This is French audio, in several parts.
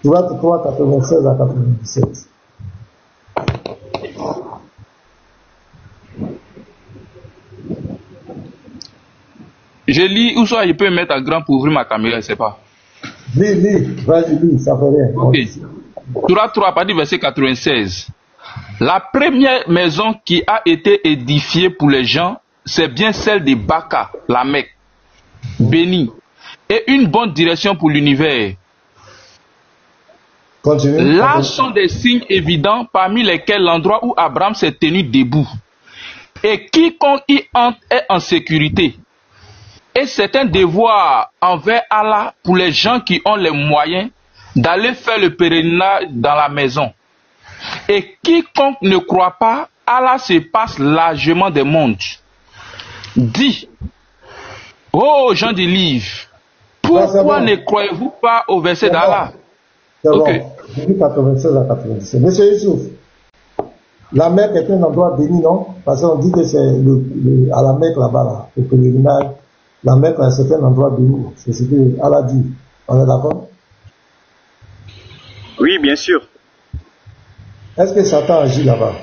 Surat 3, 96 à 97. Je lis, ou soit je peux me mettre à grand pour ouvrir ma caméra, je ne sais pas. Lis, vas-y, lis, ça fait rien. Ok. Surat 3, à partir du verset 96. La première maison qui a été édifiée pour les gens, c'est bien celle de Baka, la Mecque, bénie, et une bonne direction pour l'univers. Continue. Là sont des signes évidents parmi lesquels l'endroit où Abraham s'est tenu debout. Et quiconque y entre est en sécurité. Et c'est un devoir envers Allah pour les gens qui ont les moyens d'aller faire le pèlerinage dans la maison. Et quiconque ne croit pas, Allah se passe largement des mondes. Dit, ô gens du livre, pourquoi ne croyez-vous pas au verset d'Allah? C'est bon. 96 à 97. Monsieur Youssouf, la Mecque est un endroit béni, non? Parce qu'on dit que c'est à la Mecque là-bas, là, le pèlerinage. La Mecque, c'est un endroit béni. C'est ce que Allah dit. On est d'accord? Oui, bien sûr. Est-ce que Satan agit là-bas,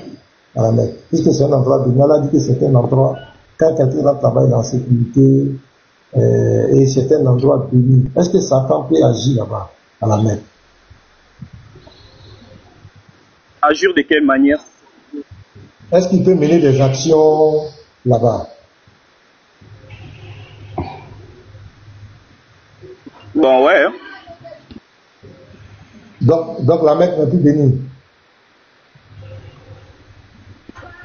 à la Mecque? Puisque c'est un endroit béni. Allah dit que c'est un endroit, quand quelqu'un va travailler en sécurité, et c'est un endroit béni. Est-ce que Satan peut agir là-bas, à la Mecque? Agir de quelle manière? Est-ce qu'il peut mener des actions là-bas? Bon, ouais. Donc la Mecque n'est plus bénie.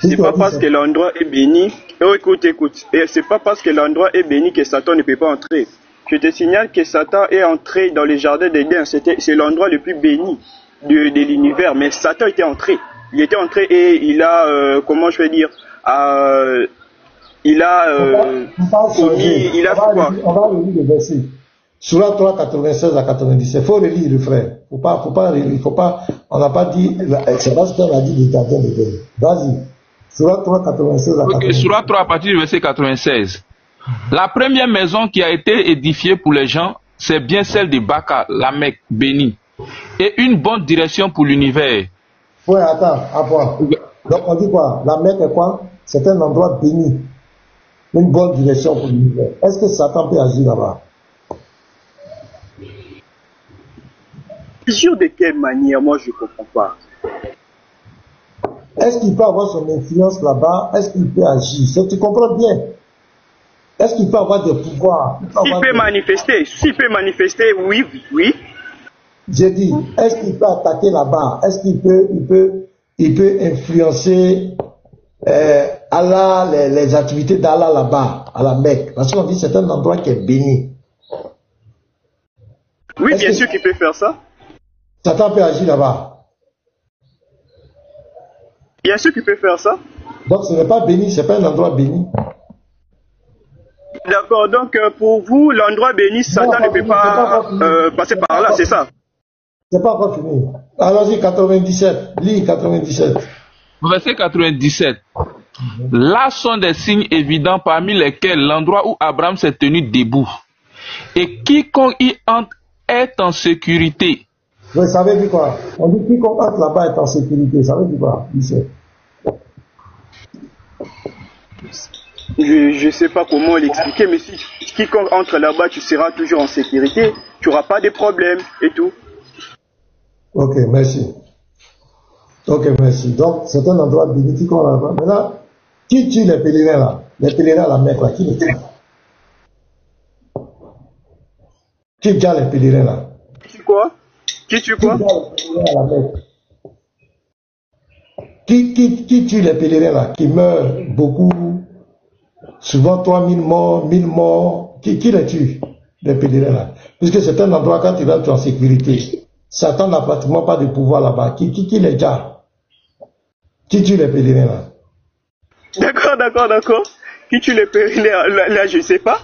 C'est pas parce que l'endroit est béni. Oh, écoute. Et c'est pas parce que l'endroit est béni que Satan ne peut pas entrer. Je te signale que Satan est entré dans le jardin d'Éden. C'est l'endroit le plus béni de l'univers. Mais Satan était entré. Il était entré et il a, comment je vais dire, il a fait quoi? On va relire le verset. Surat 3, 96 à 97. Il faut le lire, le frère. Faut pas, on n'a pas dit, c'est parce qu'on a dit le jardin d'Éden. Vas-y. Surat 3, 96 à 97. Ok, Surat 3 à partir du verset 96. La première maison qui a été édifiée pour les gens, c'est bien celle de Baka, la Mecque, bénie, et une bonne direction pour l'univers. Ouais, attends. Donc on dit quoi? La Mecque est quoi? C'est un endroit béni, une bonne direction pour l'univers. Est-ce que Satan peut agir là-bas? Agir de quelle manière? Moi, je ne comprends pas. Est-ce qu'il peut avoir son influence là-bas? Est-ce qu'il peut agir? Tu comprends bien? Est-ce qu'il peut avoir des pouvoirs? S'il peut manifester, oui. J'ai dit, est-ce qu'il peut attaquer là-bas? Est-ce qu'il peut influencer Allah, les activités d'Allah là-bas, à la Mecque? Parce qu'on dit que c'est un endroit qui est béni. Oui, bien sûr qu'il peut faire ça. Satan peut agir là-bas. Bien sûr qu'il peut faire ça. Donc ce n'est pas béni, ce n'est pas un endroit béni. D'accord, donc pour vous, l'endroit béni, Satan ne peut pas passer par là, c'est ça? C'est pas encore fini. Allons-y, 97. Lis 97. Verset 97. Là sont des signes évidents parmi lesquels l'endroit où Abraham s'est tenu debout. Et quiconque y entre est en sécurité. Vous savez dire quoi? On dit quiconque entre là-bas est en sécurité. Ça veut dire quoi? Je ne sais pas comment l'expliquer, mais si quiconque entre là-bas, tu seras toujours en sécurité, tu n'auras pas de problème et tout. Ok, merci. Donc, c'est un endroit béni qui qu'on là-bas. Maintenant, qui tue les pèlerins là? Les pèlerins à la Mecque là, qui les tue? Qui tue les pèlerins là? Qui tue quoi? Qui tue les pèlerins là? Qui meurent beaucoup, souvent 3000 morts, 1000 morts. Qui les tue? Les pèlerins là? Puisque c'est un endroit quand tu vas être en sécurité. Satan n'a pratiquement pas de pouvoir là-bas. Qui les garde? Qui tue les pèlerins là? D'accord. Qui tue les pèlerins là, je ne sais pas.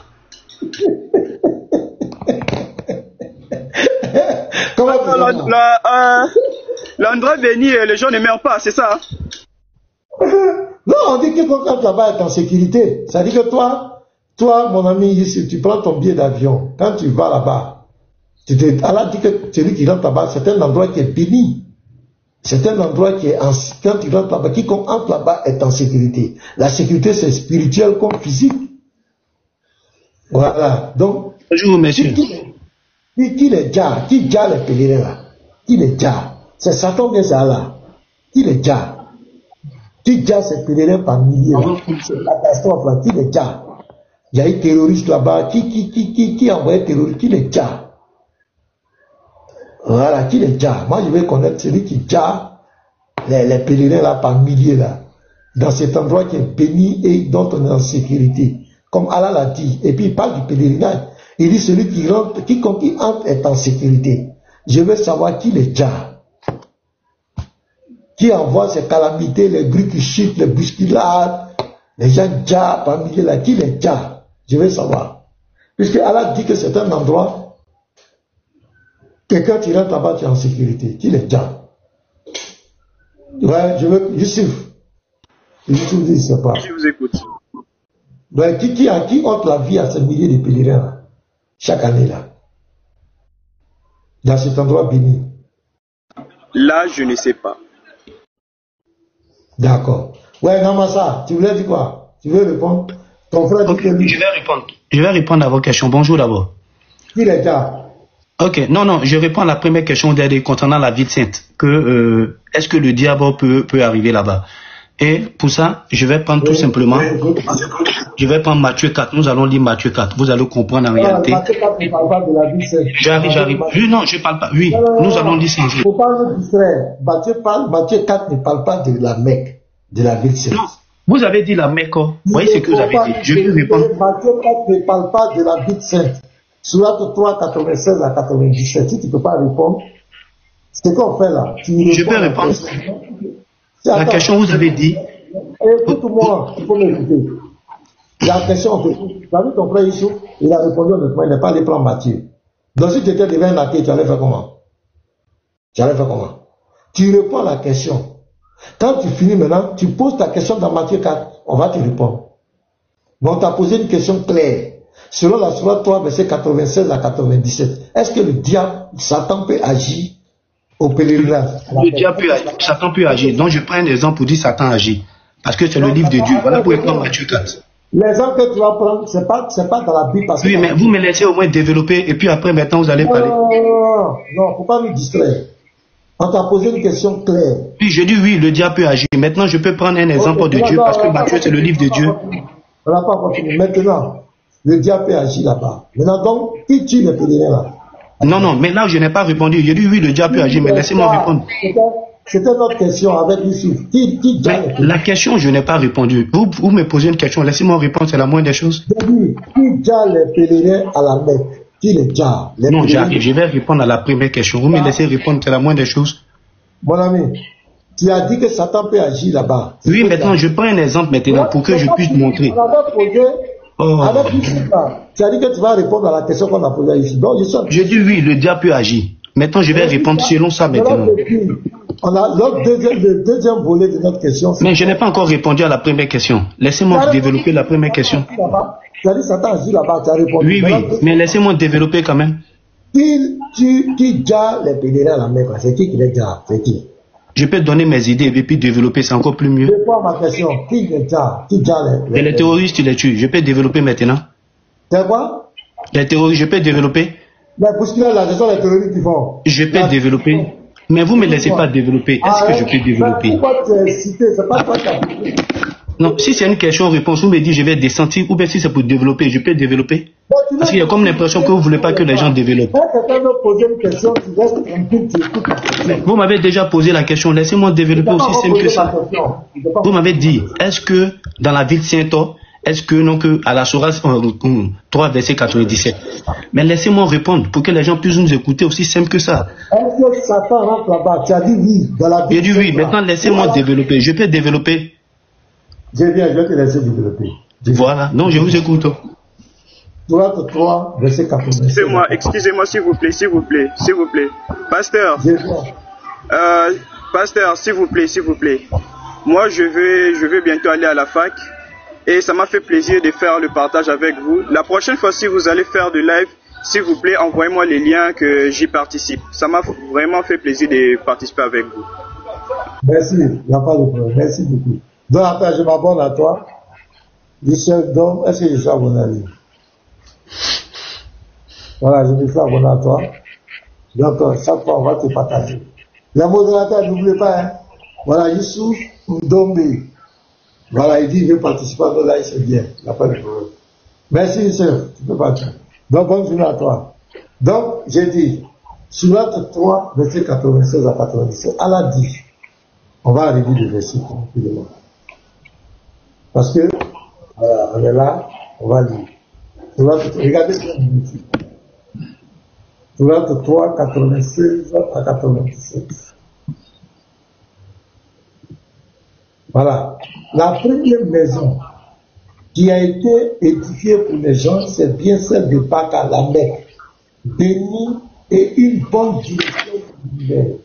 L'endroit béni, les gens ne meurent pas, c'est ça? Non, on dit que quand là-bas est en sécurité, ça dit que toi, mon ami, si tu prends ton billet d'avion, quand tu vas là-bas, Allah dit que celui qui rentre là-bas, c'est un endroit qui est béni. C'est un endroit qui est, quand tu rentres là-bas, quiconque entre là-bas est en sécurité. La sécurité, c'est spirituel comme physique. Voilà. Donc, bonjour, monsieur. Qui les dja? Qui dja les pèlerins là? Qui les dja? C'est Satan bien c'est Allah. Qui les dja? Qui dja ces pèlerins par milliers? C'est la catastrophe là. Qui les dja? Il y a eu terroriste là-bas. Qui a envoyé terroriste? Qui les dja? Voilà, qui les dja? Moi je vais connaître celui qui dja les pèlerins là par milliers là. Dans cet endroit qui est béni et dont on est en sécurité. Comme Allah l'a dit. Et puis il parle du pèlerinage. Il dit celui qui rentre, quiconque qui entre est en sécurité. Je veux savoir qui les dja. Qui envoie ces calamités, les bruits qui chutent, les bousculades, les gens dja par milliers là. Qui les dja? Je veux savoir. Puisque Allah dit que c'est un endroit que quand tu rentres là-bas, tu es en sécurité. Qui les dja? Ouais, je veux. Youssouf. Youssouf dit, c'est pas. Je vous écoute. Ouais, qui ôte la vie à ces milliers de pèlerins là, chaque année là, dans cet endroit béni? Là, je ne sais pas. D'accord. Ouais, Namasa, tu voulais dire quoi? Tu veux répondre? Ton frère dit que lui. Je vais répondre. Je vais répondre à vos questions. Bonjour d'abord. Qui les dja? Ok, non, je réponds à la première question concernant la ville sainte. Est-ce que le diable peut arriver là-bas? Et pour ça, je vais prendre tout simplement, je vais prendre Matthieu 4. Nous allons lire Matthieu 4. Vous allez comprendre en réalité. Matthieu 4 ne parle pas de la ville sainte. J'arrive. Oui, non, je parle pas. Oui, nous allons lire ça. Il ne faut pas nous distraire. Matthieu 4 ne parle pas de la Mecque, de la ville sainte. Non, vous avez dit la Mecque. Vous voyez ce que vous avez dit. Je vais répondre. Matthieu 4 ne parle pas de la ville sainte. Sourate 3, 96 à 97. Si tu ne peux pas répondre, c'est qu'on fait là. Je peux répondre. La question, vous avez dit. Écoute-moi, il faut m'écouter. La question, tu as vu ton frère Issou, il a répondu honnêtement, il n'est pas allé prendre Matthieu. Donc si tu étais devant un athée, tu allais faire comment? Tu réponds à la question. Quand tu finis maintenant, tu poses ta question dans Matthieu 4, on va te répondre. Mais on t'a posé une question claire. Selon la Sourate 3, verset 96 à 97, est-ce que le diable, Satan peut agir au pèlerinage? Le diable peut agir, Satan peut agir. Donc je prends un exemple pour dire Satan agit. Parce que c'est le livre de Dieu. Voilà pour répondre Matthieu 4. L'exemple que tu vas prendre, c'est pas dans la Bible. Parce oui, mais vous me laissez au moins développer et puis après maintenant vous allez parler. Non, faut pas nous distraire. On t'a posé une question claire. Oui, je dis oui, le diable peut agir. Maintenant je peux prendre un exemple de Dieu parce que Matthieu c'est le livre de Dieu. On n'a pas continué. Maintenant, le diable peut agir là-bas. Maintenant donc, qui tue les pèlerins là? Non, mais là je n'ai pas répondu. J'ai dit oui, le diable peut agir, mais laissez-moi répondre. C'était notre question avec Youssouf. La question, je n'ai pas répondu. Vous me posez une question, laissez-moi répondre, c'est la moindre des choses. Qui dja les pèlerins à la Mecque? Qui les dja? Non, j'arrive, je vais répondre à la première question. Vous me laissez répondre, c'est la moindre des choses. Mon ami, tu as dit que Satan peut agir là-bas. Oui, maintenant, je prends un exemple maintenant pour que je puisse montrer. On avait posé avec Youssouf là. Tu as dit que tu vas répondre à la question qu'on a posée à Youssouf. Donc, je dis oui, le diable peut agir. Maintenant, je vais répondre selon ça maintenant. On a le deuxième volet de notre question. Mais je n'ai pas encore répondu à la première question. Laissez-moi développer la première question. Tu as dit Satan agit là-bas, tu as répondu. Oui, mais laissez-moi développer quand même. Qui dja les pèlerins à la Mecque? C'est qui les dja? C'est qui? Je peux donner mes idées et puis développer, c'est encore plus mieux. Réponds à ma question. Qui les dja? Les terroristes, tu les tues. Je peux développer maintenant. C'est quoi? Les terroristes, je peux développer. Les bousculades là, ce sont les terroristes qui font. Je peux développer. Mais vous ne me laissez pas développer. Est-ce que je peux développer? Pourquoi tu es cité? C'est pas toi qui as dit. Non, si c'est une question-réponse, vous me dites je vais descendre, ou bien si c'est pour développer, je peux développer. Parce qu'il y a comme l'impression que vous ne voulez pas que les gens développent. Quand quelqu'un veut poser une question, tu restes tranquille, tu écoutes. Vous m'avez déjà posé la question, laissez-moi développer aussi simple que ça. Vous m'avez dit, est-ce que dans la ville de Saint-Or, est-ce que non que à la Sourate 3 verset 97. Mais laissez-moi répondre pour que les gens puissent nous écouter aussi simple que ça. Est-ce que Satan rentre là-bas? Tu as dit oui dans la ville. J'ai dit oui, maintenant laissez-moi développer. Je peux développer. Je vais te laisser développer. Voilà, non, je vous écoute. Sourate 3 verset 97. Excusez-moi s'il vous plaît. Pasteur. Pasteur, s'il vous plaît. Moi je vais bientôt aller à la fac. Et ça m'a fait plaisir de faire le partage avec vous. La prochaine fois, si vous allez faire du live, s'il vous plaît, envoyez-moi les liens que j'y participe. Ça m'a vraiment fait plaisir de participer avec vous. Merci, il n'y a pas de problème. Merci beaucoup. Donc, après, je m'abonne à toi. Michel Dom, est-ce que je suis abonné à lui? Voilà, je me suis abonné à toi. Donc, chaque fois, on va te partager. Les modérateurs, n'oubliez pas, hein. Voilà, Youssouf Ndombe. Voilà, il dit, il veut participer à nos lives, c'est bien. Il n'y a pas de problème. Merci, Michel. Tu peux partir. Donc, bonne journée à toi. Donc, j'ai dit, Sourate 3, verset 96 à 97. Allah dit, on va arriver le verset tranquillement. Parce que, voilà, on est là, on va lire. Regardez ce qu'on dit. Sourate 3, 96 à 97. Voilà. La première maison qui a été édifiée pour les gens, c'est bien celle de Baka, la Mecque, bénie et une bonne direction pour l'univers.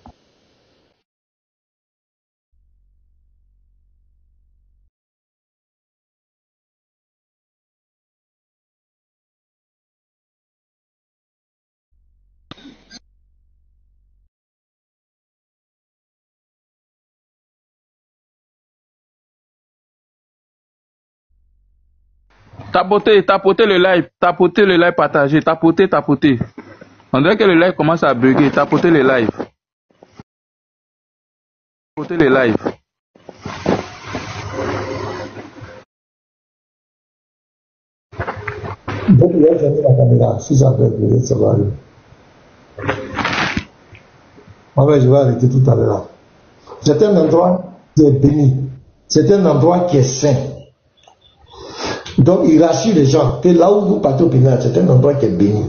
Tapotez le live, partagez, tapotez. On dirait que le live commence à bugger, tapotez le live. Tapotez le live. Donc, il a fermé la caméra. Si j'avais bugué, ça va aller. Moi, je vais arrêter tout à l'heure. C'est un endroit qui est béni. C'est un endroit qui est saint. Donc, il rassure les gens que là où vous partez au pénal, c'est un endroit qui est béni.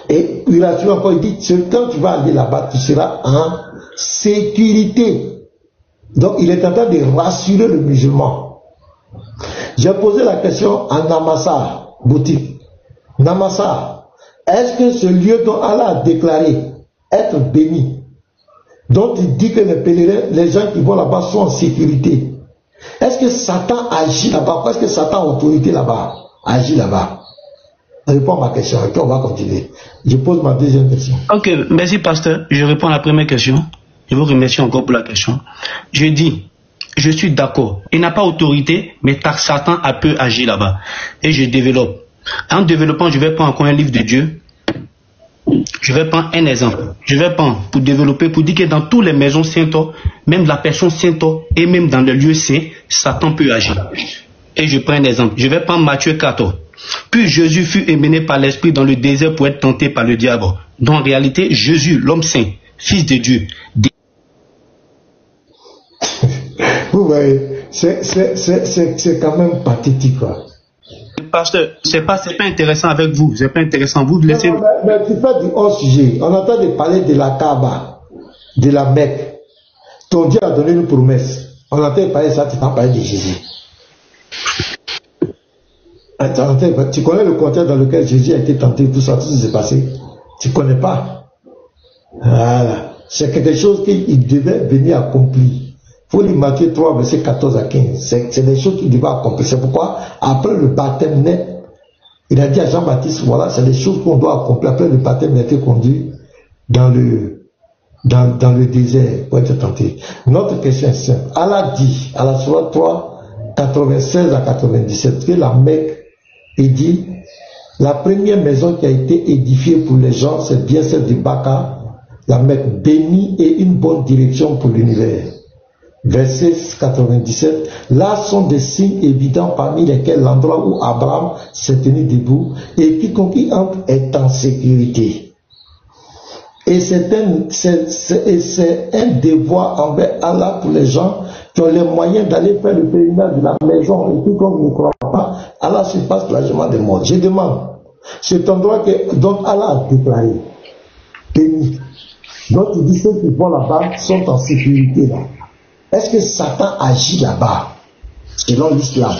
Et il rassure encore, il dit, quand tu vas aller là-bas, tu seras en sécurité. Donc, il est en train de rassurer le musulman. J'ai posé la question à Namassar, boutique. Namassar, est-ce que ce lieu dont Allah a déclaré être béni, dont il dit que les pèlerins, les gens qui vont là-bas sont en sécurité, est-ce que Satan agit là-bas? Est-ce que Satan a autorité là-bas? Agit là-bas? Réponds à ma question et puis on va continuer. Je pose ma deuxième question. Ok, merci pasteur. Je réponds à la première question. Je vous remercie encore pour la question. Je dis, je suis d'accord. Il n'a pas autorité, mais Satan peut agir là-bas. Et je développe. En développant, je vais prendre encore un livre de Dieu. Je vais prendre un exemple. Je vais prendre pour développer, pour dire que dans toutes les maisons saintes, même la personne sainte et même dans le lieu saint, Satan peut agir. Et je prends un exemple. Je vais prendre Matthieu 14. Puis Jésus fut emmené par l'Esprit dans le désert pour être tenté par le diable. Donc en réalité, Jésus, l'homme saint, fils de Dieu. Vous voyez, c'est quand même pathétique, quoi. Pasteur, c'est pas intéressant avec vous. C'est pas intéressant. Vous laissez. Mais tu fais du hors sujet. On entend de parler de la Kaaba, de la Mecque. Ton Dieu a donné une promesse. On entend de parler de ça, tu t'en parles de Jésus. Attends, tu connais le contexte dans lequel Jésus a été tenté, tout ça, tout ce qui s'est passé? Tu connais pas? Voilà. C'est quelque chose qu'il devait venir accomplir. Il faut lire Matthieu 3, verset 14 à 15. C'est des choses qu'il devait accomplir. C'est pourquoi, après le baptême net, il a dit à Jean-Baptiste, voilà, c'est des choses qu'on doit accomplir. Après le baptême, il a été conduit dans le désert pour être tenté. Notre question est simple. Allah dit, à la Sourate 3, 96 à 97, que la Mecque, il dit, la première maison qui a été édifiée pour les gens, c'est bien celle de Baka, la Mecque bénie et une bonne direction pour l'univers. Verset 97, là sont des signes évidents parmi lesquels l'endroit où Abraham s'est tenu debout et quiconque y entre est en sécurité. Et c'est un devoir envers Allah pour les gens qui ont les moyens d'aller faire le pèlerinage de la maison. Et quiconque ne croit pas, Allah se passe largement des morts. Je demande, cet endroit dont Allah a déclaré, béni, donc il dit ceux qui vont là-bas sont en sécurité là. Est-ce que Satan agit là-bas, selon l'islam?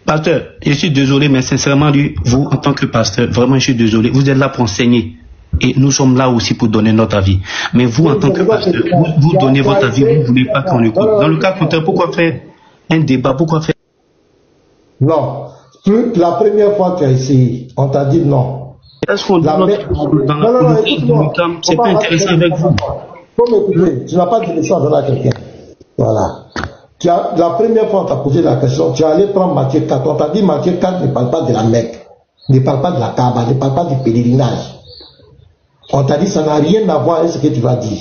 Pasteur, je suis désolé, mais sincèrement, vous, en tant que pasteur, vraiment, je suis désolé. Vous êtes là pour enseigner. Et nous sommes là aussi pour donner notre avis. Mais vous, en tant que pasteur, vous donnez votre avis, vous ne voulez pas qu'on écoute. Dans le cas contraire, pourquoi faire un débat? Pourquoi faire... Non. La première fois que tu as essayé, on t'a dit non. Est-ce qu'on doit dans la politique du camp? C'est pas intéressant avec vous. Faut m'écouter. Tu n'as pas dit ça à quelqu'un. Voilà. La première fois on t'a posé la question, tu es allé prendre Matthieu 4. On t'a dit Matthieu 4 ne parle pas de la Mecque, ne parle pas de la Kaaba, ne parle pas du pèlerinage. On t'a dit ça n'a rien à voir avec ce que tu vas dire.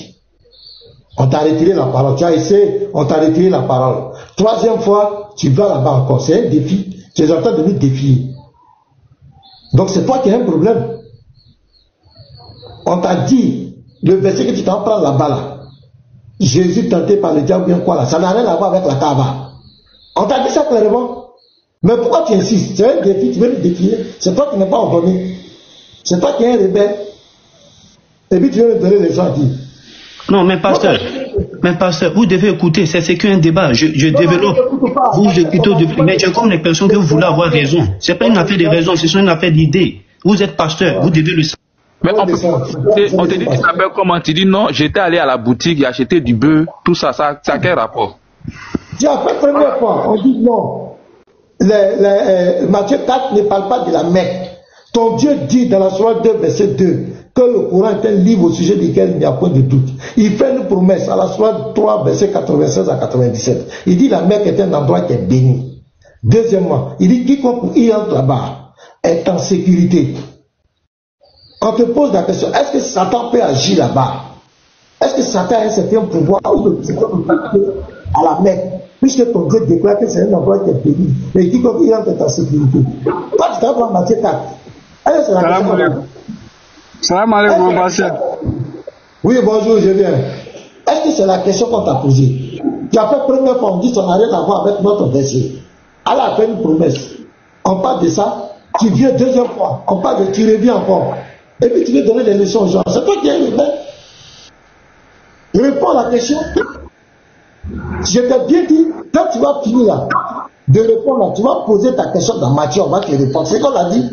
On t'a retiré la parole. Tu as essayé, on t'a retiré la parole. Troisième fois, tu vas là-bas encore. C'est un défi. Tu es en train de nous défier. Donc c'est toi qui as un problème. On t'a dit, le verset que tu t'en prends là-bas là. Jésus tenté par le diable bien quoi là. Ça n'a rien à voir avec la Kaaba. On t'a dit ça clairement. Mais pourquoi tu insistes? C'est un défi, tu veux le défier. C'est toi qui n'es pas ordonné. C'est toi qui es un rebelle. Et puis tu veux me donner les gens à dire. Non, mais pasteur, vous devez écouter, c'est qu'un débat, je développe, vous écoutez, mais j'ai comme l'impression que vous voulez avoir raison. C'est pas une affaire de raison, c'est une affaire d'idée. Vous êtes pasteur, vous devez le savoir. Mais on te dit, tu t'appelles comment? Tu dis non, j'étais allé à la boutique, j'ai acheté du bœuf, tout ça, ça a quel rapport? Tu as fait la première fois, on dit non. Matthieu 4 ne parle pas de la Mecque. Ton Dieu dit dans la Sourate 2, verset 2, que le Coran est un livre au sujet duquel il n'y a point de doute. Il fait une promesse à la Sourate 3, verset 96 à 97. Il dit la Mecque est un endroit qui est béni. Deuxièmement, il dit quiconque y entre là-bas est en sécurité. On te pose la question, est-ce que Satan peut agir là-bas? Est-ce que Satan a un certain pouvoir ou de à la Mecque? Puisque ton Dieu déclare que c'est un endroit qui est béni. Et quiconque y entre est en sécurité. Toi, tu t'en prends Matthieu 4. Est-ce que c'est la question? Salam alaikum, mon pasteur. Oui, bonjour, je viens. Est-ce que c'est la question qu'on t'a posée? Tu as fait première fois, on dit que ça n'a rien à voir avec notre verset. Allah a fait une promesse. On parle de ça, tu viens deuxième fois, on parle de tu reviens encore. Et puis tu veux donner des leçons aux gens. C'est toi qui es le maître. Réponds à la question. Je t'ai bien dit, quand tu vas finir là, de répondre là, tu vas poser ta question dans Matthieu, on va te répondre. C'est qu'on a dit.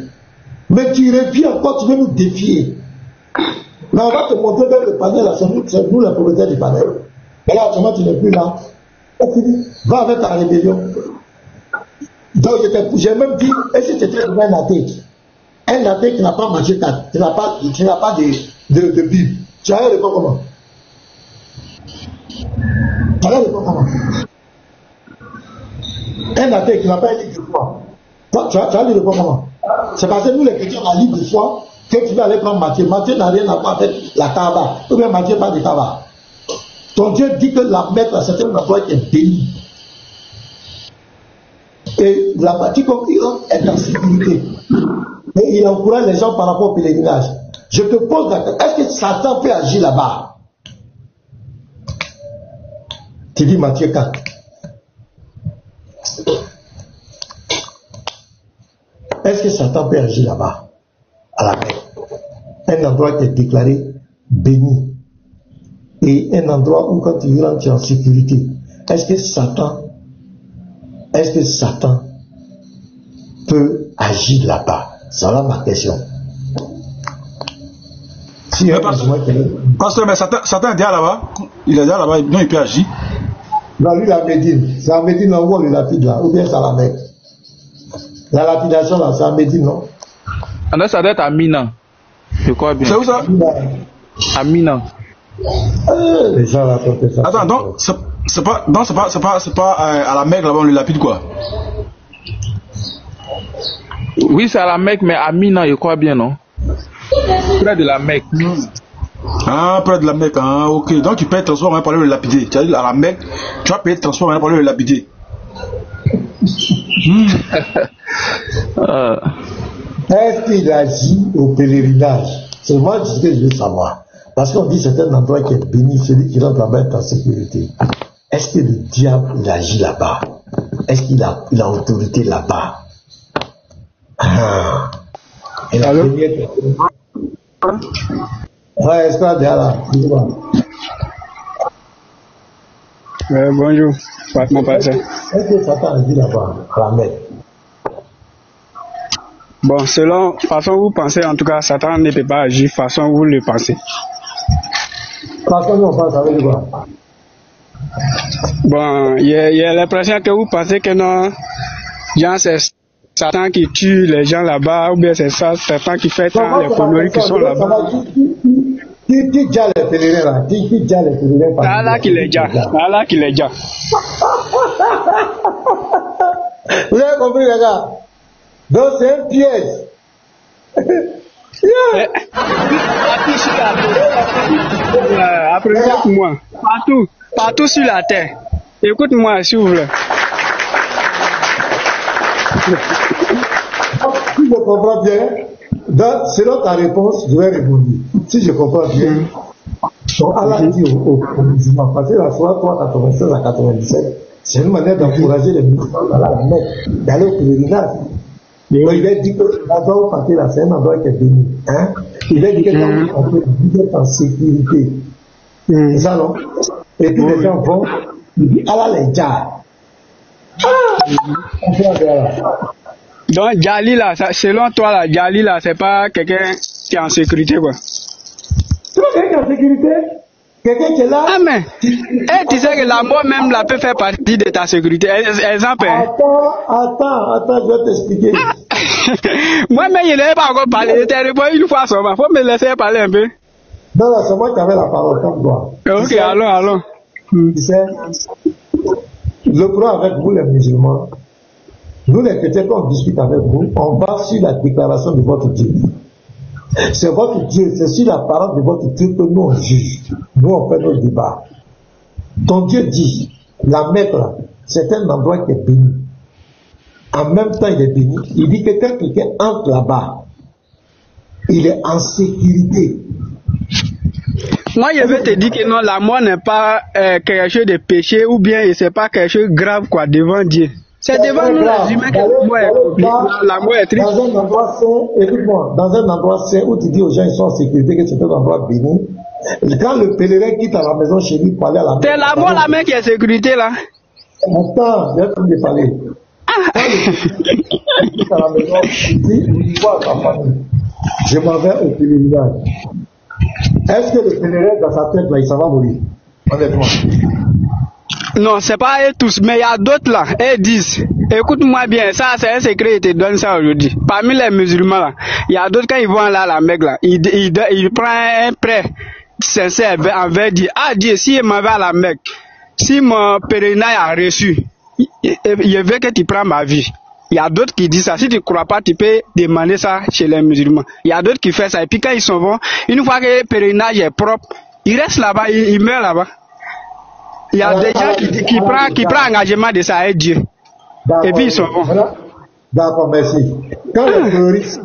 Mais tu reviens encore, tu veux nous défier. Là, on va te montrer vers le panel, là, c'est nous les propriétaires du panel. Et là, actuellement, tu n'es plus là. On finit. Va avec ta rébellion. Donc, j'ai même dit, et si tu étais un athée qui n'a pas Matthieu 4, qui n'a pas de Bible, tu allais répondre comment? Tu allais répondre comment? Un athée qui n'a pas un livre de foi, tu allais répondre comment? C'est parce que nous les chrétiens, on a livre de foi que tu vas aller prendre Matthieu. Matthieu n'a rien à voir avec la Kaaba. Ou bien Matthieu parle de Kaaba. Ton Dieu dit que la Mecque, c'est un endroit qui est béni. Et la partie comme Iran est en sécurité. Et il encourage les gens par rapport au pèlerinage. Je te pose la question, est-ce que Satan peut agir là-bas? Tu dis Matthieu 4. Est-ce que Satan peut agir là-bas, à la Mecque? Un endroit qui est déclaré béni. Et un endroit où quand tu rentres, tu es en sécurité. Est-ce que Satan peut agir là-bas? C'est là ma question. Si pasteur, mais Satan est déjà là-bas. Il est déjà là-bas, non, il peut agir. Dans lui, la Médine. C'est la Médine, on voit le lapide là. Ou bien c'est à la Mecque. La lapidation là, c'est à Médine, non? Ah, ça doit être à Mina. Je crois bien. C'est où ça? À Mina. Les gens racontent ça. Attends, donc, c'est pas à la Mecque là-bas, on le lapide quoi? Oui, c'est à la Mecque, mais à Mina, je crois bien, non? Près de la Mecque. Ah, près de la Mecque, ah, ok. Donc tu payes le transport pour aller le lapider. Tu as dit à la Mecque, tu vas payer le transport pour aller le lapider. Est-ce qu'il agit au pèlerinage? C'est moi ce que je veux savoir. Parce qu'on dit que c'est un endroit qui est béni, celui qui rentre là-bas est en sécurité. Est-ce que le diable il agit là-bas? Est-ce qu'il a autorité là-bas? Ah. Et la première question. Ouais, est-ce qu'on est là? Bonjour, mon pasteur. Est-ce que Satan agit là-bas, à la Mecque? Bon, selon façon vous pensez, en tout cas, Satan ne peut pas agir façon vous le pensez. Façon vous pense avec quoi? Bon, il y a l'impression que vous pensez que non, Jean c'est Satan qui tue les gens là-bas, ou bien c'est ça, Satan qui fait tant les conneries qui sont là-bas. Qui déjà les pèlerins là? Qui déjà les pèlerins? Allah qui les déjà. Allah qui les déjà. Vous avez compris les gars? Donc c'est un piège. Après, écoute-moi. Partout sur la terre. Écoute-moi, s'il vous plaît. Si je comprends bien, selon ta réponse, je vais répondre. Si je comprends bien, donc Allah dit aux musulmans, parce que la soirée 396 à 97, c'est une manière d'encourager les musulmans d'aller à la Mecque, d'aller au pèlerinage. Donc il a dit que l'endroit où partez là, c'est un endroit qui est béni. Hein? Il a dit que quand vous êtes en sécurité, c'est ça non? Et puis les gens vont, il dit Allah les jarre. Donc Djali là, selon toi là, Djali là, c'est pas quelqu'un qui est en sécurité quoi. C'est pas quelqu'un qui est en sécurité? Quelqu'un qui est là? Ah mais, tu sais que la mort même là peut faire partie de ta sécurité. Exemple. Attends, je vais t'expliquer. Moi-même, je n'avais pas encore parlé. Je t'ai répondu une fois seulement. Faut me laisser parler un peu. Non, c'est moi qui avais la parole comme toi. Ok, allons. Tu sais, le problème avec vous les musulmans, nous les chrétiens, quand on discute avec vous, on va sur la déclaration de votre Dieu. C'est votre Dieu, c'est sur la parole de votre Dieu que nous on juge. Nous on fait nos débats. Ton Dieu dit, la Mecque là, c'est un endroit qui est béni. En même temps, il est béni. Il dit que quand quelqu'un entre là-bas, il est en sécurité. Moi, je vais te dire que non, la mort n'est pas quelque chose de péché ou bien c'est pas quelque chose de grave quoi devant Dieu. C'est devant nous les humains que la mort est triste. Dans un endroit sain, écoute-moi, dans un endroit sain où tu dis aux gens ils sont en sécurité, que c'est un endroit béni, quand le pèlerin quitte à la maison chez lui pour aller à la maison. C'est la mort la main qui est en sécurité là. Attends, j'ai fini de parler. Quand le pèlerin quitte à la maison, il dit vois à sa famille, je m'en vais au pèlerinage. Est-ce que le pèlerin dans sa tête là, il s'en va mourir? Honnêtement. Non, c'est pas eux tous, mais il y a d'autres là, ils disent, écoute-moi bien, ça c'est un secret, ils te donnent ça aujourd'hui. Parmi les musulmans là, il y a d'autres quand ils vont là à la Mecque là, ils prennent un prêt sincère envers Dieu. Ah Dieu, si il m'en va à la Mecque, si mon pèlerinage a reçu, je veux que tu prends ma vie. Il y a d'autres qui disent ça. Si tu ne crois pas, tu peux demander ça chez les musulmans. Il y a d'autres qui font ça. Et puis quand ils s'en vont, une fois que le pèlerinage est propre, ils restent là-bas, ils meurent là-bas. Il y a des gens qui prennent engagement de ça avec Dieu. Et puis ils s'en vont. D'accord, merci. Quand les terroristes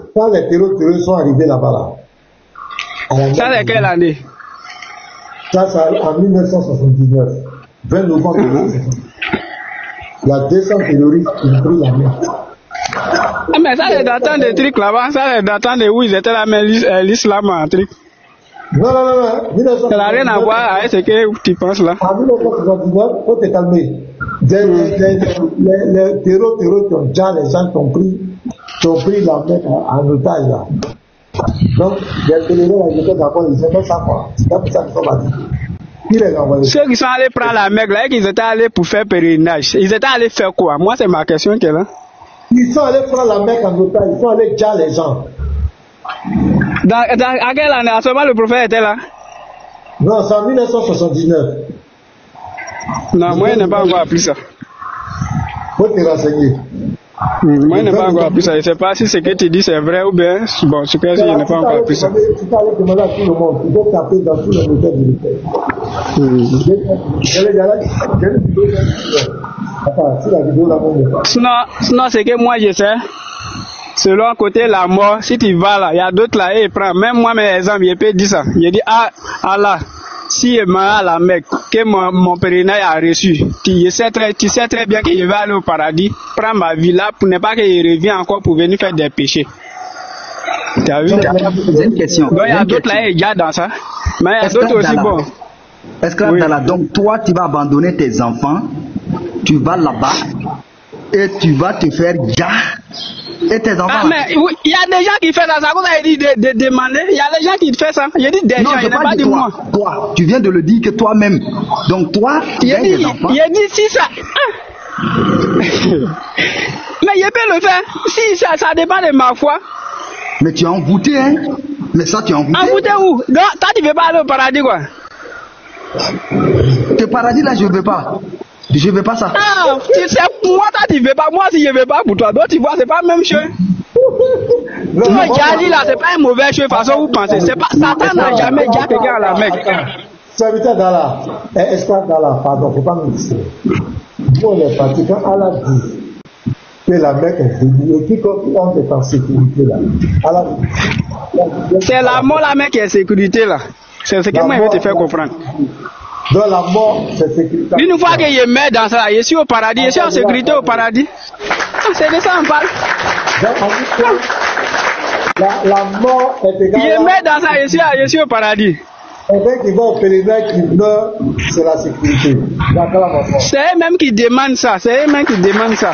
sont arrivés là-bas, là, ça c'est quelle année? Ça c'est en 1979. 20 novembre 1979. Il y a 200 terroristes qui ont pris la mer. Mais ça c'est datant des trucs là-bas, ça c'est datant de où ils étaient là, mais l'islam en truc. Non. Ça n'a rien à voir avec ce que tu penses là. En 1979, il faut te calmer. Les terroristes qui ont déjà les gens qui ont pris la mer en otage là. Donc, les pèlerins, ils étaient d'accord, ils aimaient ça quoi. C'est pas pour ça qu'ils sont battus. Ceux qui sont allés prendre la Mecque là, ils étaient allés pour faire pèlerinage. Ils étaient allés faire quoi? Moi, c'est ma question qui est là. Ils sont allés prendre la Mecque en otage, ils sont allés déjà les gens. À quelle année? À ce moment, le prophète était là? Non, c'est en 1979. Non, moi, je n'ai pas encore appris ça. Faut te renseigner. Moi, je n'ai pas encore appris ça. Je ne sais pas si ce que tu dis c'est vrai ou bien. Bon, ce que je n'ai pas encore appris ça. Tu peux aller demander à tout le monde. Tu peux taper dans tous les méthodes du Sinon, c'est que moi, je sais. Selon côté la mort, si tu vas là, il y a d'autres là, et ils prennent. Même moi, mes exemples, je peux dire ça. Je dis, ah, Allah, si je m'en à la Mecque, que mon pèlerinage a reçu, tu sais très bien que je vais aller au paradis, prendre ma vie là pour ne pas que je revienne encore pour venir faire des péchés. Tu as vu? J'ai une question. Donc, il y a d'autres là, ils gardent dans ça. Mais il y a d'autres aussi, bon. Est-ce que là, donc toi, tu vas abandonner tes enfants, tu vas là-bas, et tu vas te faire gare. Et tes enfants. Ah, mais il y a des gens qui font ça. Ça, vous avez dit de demander. Il y a des gens qui font ça. Il dit des gens, il n'a pas dit moi. Toi, tu viens de le dire que toi-même. Donc toi, tu as des enfants. Il a dit si ça. Mais je peux le faire. Si ça dépend de ma foi. Mais tu es envoûté, hein? Mais ça, tu es envoûté. Envoûté où? Toi, tu veux pas aller au paradis, quoi? Le paradis, là, je veux pas. Je veux pas ça. Ah, c'est moi, toi, tu veux pas. Moi, si je veux pas pour toi, donc tu vois, c'est pas la même chose. Toi, Djali, là, c'est pas une mauvaise chose, façon vous pensez. C'est pas, Satan n'a jamais dit à quelqu'un à la Mecque. Serviteur d'Allah, esclave d'Allah, pardon, faut pas me dire. Nous, on est partis quand Allah dit que la Mecque est bénie et quiconque est en sécurité là. Allah, c'est la mort, la Mecque qui est en sécurité là. C'est ce que moi je veux te faire comprendre. Dans la mort, c'est sécurité. Une fois que je mets dans ça, je suis au paradis, je suis en sécurité au paradis. C'est de ça on parle. La mort est égale. Je mets dans ça, je suis au paradis. Quelqu'un qui va au pèlerinage qui meurt, c'est la sécurité. C'est eux-mêmes qui demandent ça. C'est eux-mêmes qui demandent ça.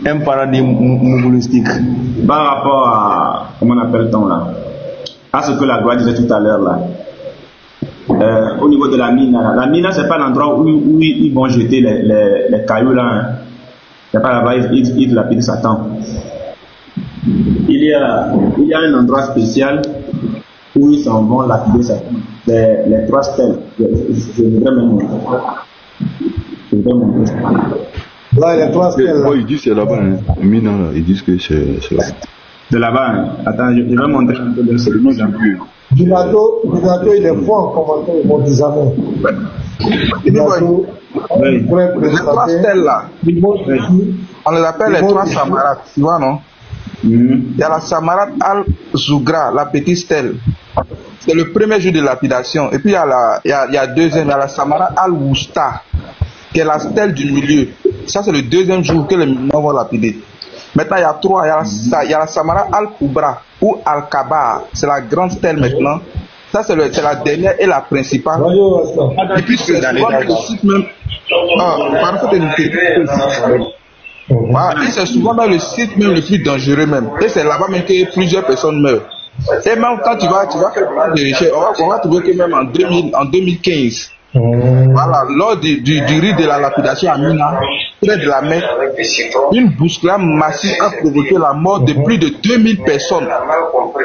Un paradis mouvolistique. Par rapport à, comment on appelle-t-on là, à ce que la gloire disait tout à l'heure là. Au niveau de la mine, c'est pas l'endroit où ils vont jeter les cailloux là. Hein. C'est pas là-bas, ils lapident Satan. Il y a un endroit spécial où ils s'en vont lapider Satan. Les 3 stèles. Je voudrais même montrer. Là, les 3 stèles. Là. Ils disent que c'est là-bas. Hein. Mina, là, ils disent que c'est là-bas. C'est là-bas. Hein. Attends, je vais montrer un peu de celui que j'ai vu. Binato, il est fort en commentaire, ils vont dire jamais. Binato, les 3 stèles là, on les appelle les 3 Samarates, tu vois, non? Il y a la Samarat al-Zougra, la petite stèle. C'est le premier jour de lapidation. Et puis il y a deuxième, il y a la Samarat al-Wusta, qui est la stèle du milieu. Ça, c'est le deuxième jour que les musulmans vont lapider. Maintenant, il y a 3. Il y a la Samara al-Kubra ou al-Kabar. C'est la grande stèle maintenant. Ça, c'est la dernière et la principale. Et puis, c'est souvent le site même. C'est souvent dans le site même le plus dangereux même. Et c'est là-bas même que plusieurs personnes meurent. Et même quand tu vas faire des recherches, on va trouver que même en 2015, voilà, lors du rite de la lapidation à Mina, près de la Mecque, une bousculade massive a provoqué la mort de plus de 2000 personnes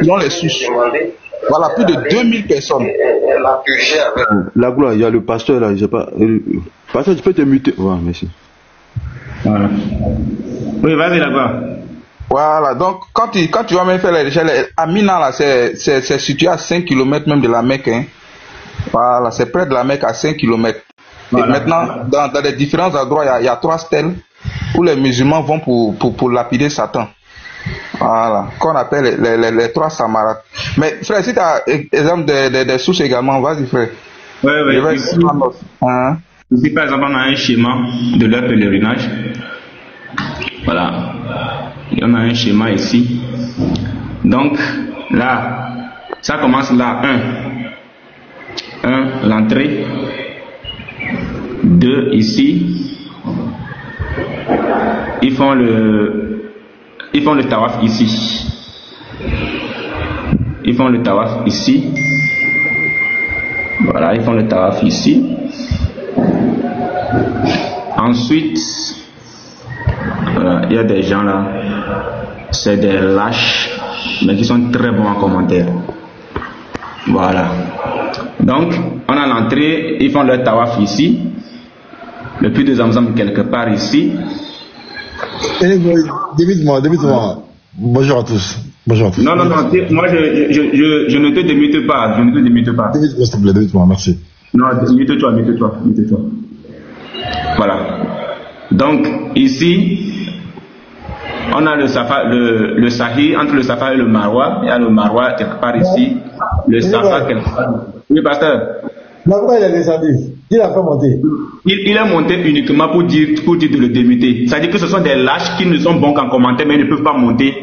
selon les sources. Voilà, plus de 2000 personnes. La gloire, il y a le pasteur là, je sais pas. Pasteur, tu peux te muter. Ouais, merci. Voilà. Oui, vas-y la gloire. Voilà, donc quand tu vas même faire les recherches, à Mina là, c'est situé à 5 km même de la Mecque. Hein. Voilà, c'est près de la Mecque à 5 km. Voilà. Et maintenant, dans les différents endroits, il y a 3 stèles où les musulmans vont pour lapider Satan. Voilà, qu'on appelle les 3 Samarates. Mais frère, si tu as exemple des sources également, vas-y frère. Oui. Ici, par exemple, on a un schéma de leur pèlerinage. Voilà. Il y en a un schéma ici. Donc, là, ça commence là, 1, l'entrée. 2, ici. Ils font le tawaf ici. Ils font le tawaf ici. Voilà, ils font le tawaf ici. Ensuite, il y a des gens là, c'est des lâches, mais qui sont très bons en commentaire. Voilà. Donc, on a l'entrée, ils font leur tawaf ici. Le puits de Zamzam quelque part ici. Démute-moi. Bonjour à tous. Non, moi je ne te démute pas. Démute-moi, s'il te plaît, démute-moi, merci. Non, mute-toi. Voilà. Donc, ici, on a le Sahi, entre le Safa et le Marwa. Il y a le Marwa quelque part ici. Le Safa quelque part. Oui, pasteur. Pourquoi il est descendu? Il a pas monté. Il est monté uniquement pour dire de le démuter. C'est-à-dire que ce sont des lâches qui ne sont bons qu'en commentaire, mais ils ne peuvent pas monter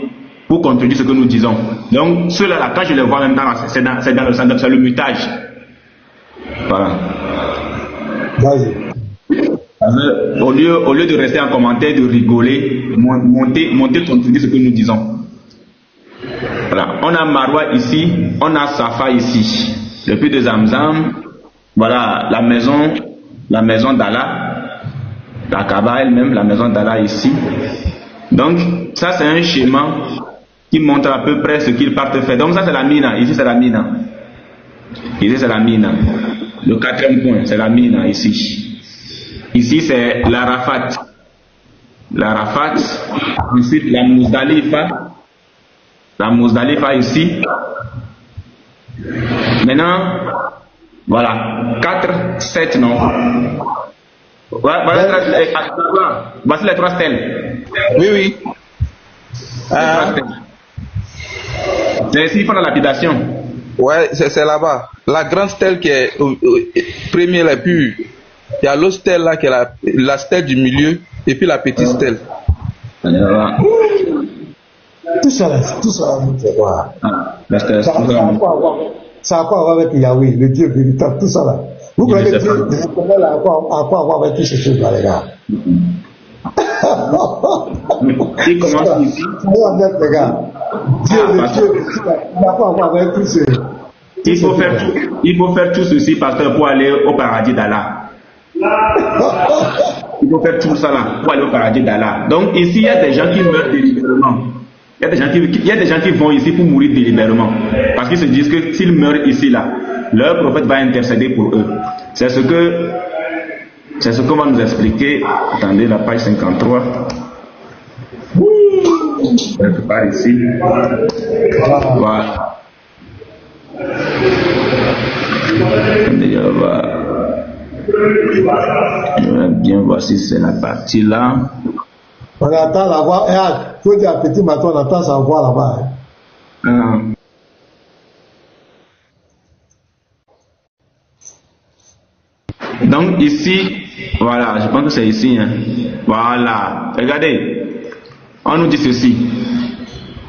pour contredire ce que nous disons. Donc, ceux-là, quand je les vois même c'est le mutage. Voilà. Vas-y. Au lieu de rester en commentaire, de rigoler, monter contredire ce que nous disons. Voilà. On a Marwa ici, on a Safa ici. Le puits de Zamzam, voilà la maison d'Allah, la Kaaba elle-même, la maison d'Allah ici. Donc, ça c'est un schéma qui montre à peu près ce qu'ils partent faire. Donc ça c'est la Mina, ici c'est la Mina. Ici c'est la Mina. Le quatrième point, c'est la Mina ici. Ici c'est l'Arafat. L'Arafat, ensuite la Muzdalifa. La Muzdalifa ici. Maintenant, voilà, 4, 7 non. Voici les 3 stèles. Oui. C'est ici, ils font la lapidation. Ouais, c'est là-bas. La grande stèle qui est première, et puis il y a l'autre stèle là qui est la stèle du milieu, et puis la petite stèle. Tout ça, c'est quoi? Ça a quoi à voir avec Yahweh, le Dieu véritable, tout ça là. Vous croyez que Dieu à quoi avoir avec tous ces choses-là, les gars? Il commence ici. Les gars. Dieu, il n'a pas à voir avec tous ces. Il faut faire tout ceci, pasteur, pour aller au paradis d'Allah. Il faut faire tout ça là pour aller au paradis d'Allah. Donc ici, il y a des gens qui meurent délibérément. Il y a des gens qui vont ici pour mourir délibérément. Parce qu'ils se disent que s'ils meurent ici là, leur prophète va intercéder pour eux. C'est ce qu'on va nous expliquer. Attendez, la page 53. Je pars ici. Voilà. Je vais bien voir si c'est la partie là. On attend la voix. Il faut dire à petit matin, on attend sa voix là-bas. Donc ici, voilà, je pense que c'est ici. Hein. Voilà, regardez, on nous dit ceci.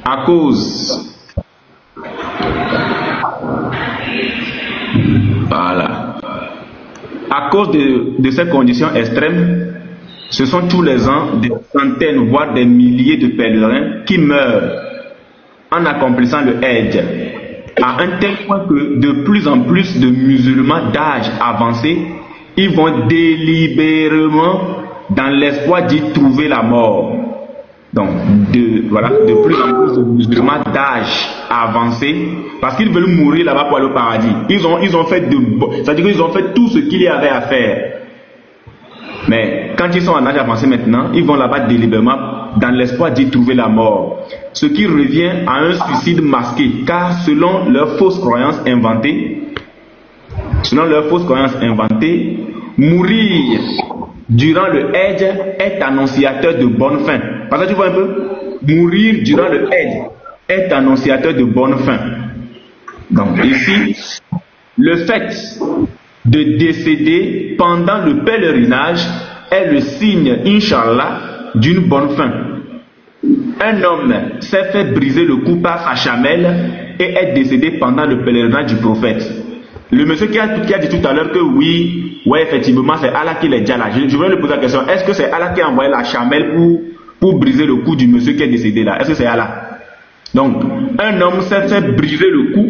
À cause, voilà, à cause de ces conditions extrêmes, ce sont tous les ans des centaines, voire des milliers de pèlerins qui meurent en accomplissant le Hajj, à un tel point que de plus en plus de musulmans d'âge avancé, ils vont délibérément dans l'espoir d'y trouver la mort. Donc, de plus en plus de musulmans d'âge avancé, parce qu'ils veulent mourir là-bas pour aller au paradis. Ils ont fait c'est-à-dire qu'ils ont fait tout ce qu'il y avait à faire. Mais quand ils sont en âge avancé maintenant, ils vont là-bas délibérément dans l'espoir d'y trouver la mort. Ce qui revient à un suicide masqué, car selon leurs fausses croyances inventées, mourir durant le Hajj est annonciateur de bonne fin. Parce que tu vois un peu, mourir durant le Hajj est annonciateur de bonne fin. Donc ici, le fait de décéder pendant le pèlerinage est le signe, Inch'Allah, d'une bonne fin. Un homme s'est fait briser le cou par sa chamelle et est décédé pendant le pèlerinage du prophète. Le monsieur qui a dit tout à l'heure que oui, effectivement, c'est Allah qui l'a déjà là. Je voulais lui poser la question, est-ce que c'est Allah qui a envoyé la chamelle pour briser le cou du monsieur qui est décédé là? Est-ce que c'est Allah? Donc, un homme s'est fait briser le cou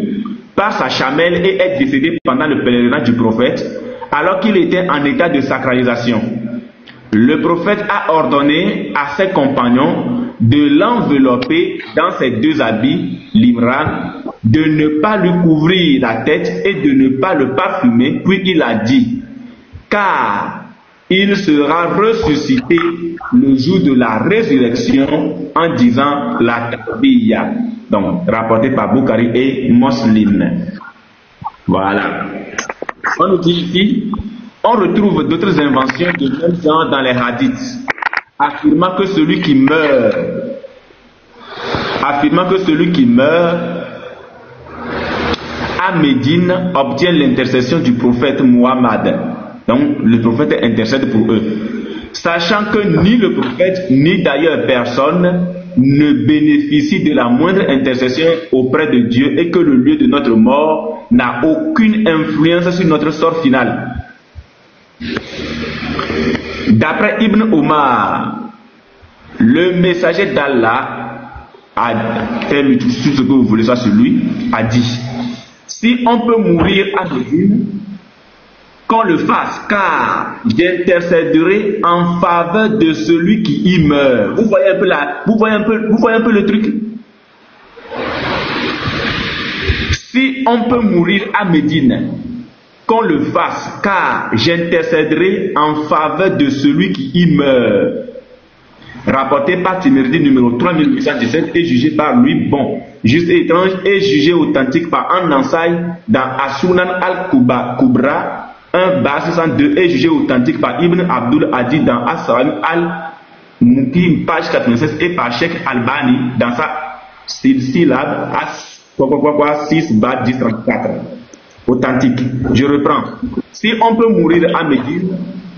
par sa chamelle et est décédé pendant le pèlerinage du prophète, alors qu'il était en état de sacralisation. Le prophète a ordonné à ses compagnons de l'envelopper dans ses 2 habits, l'imran, de ne pas lui couvrir la tête et de ne pas le parfumer, puis il a dit, car il sera ressuscité le jour de la résurrection en disant la Tabiyya. Donc, rapporté par Bukhari et Muslim. Voilà. On nous dit ici, on retrouve d'autres inventions de même genre dans les hadiths, affirmant que celui qui meurt à Médine obtient l'intercession du prophète Muhammad. Donc, le prophète intercède pour eux. Sachant que ni le prophète, ni d'ailleurs personne ne bénéficie de la moindre intercession auprès de Dieu et que le lieu de notre mort n'a aucune influence sur notre sort final. D'après Ibn Omar, le messager d'Allah a fait tout ce que vous voulez, soit sur lui, a dit: si on peut mourir à Médine, qu'on le fasse, car j'intercéderai en faveur de celui qui y meurt. Vous voyez un peu vous voyez un peu le truc. Si on peut mourir à Médine, qu'on le fasse, car j'intercéderai en faveur de celui qui y meurt. Rapporté par Tirmidhi numéro 3817 et jugé par lui bon, juste et étrange, et jugé authentique par An-Nasai dans As-Sunan al-Kubra 1/602 et jugé authentique par Ibn Abdul Hadi dans As-Sawami al-Mukim page 96 et par Sheikh Albani dans sa Silsilab 6/1034. Authentique. Je reprends. Si on peut mourir à Médine,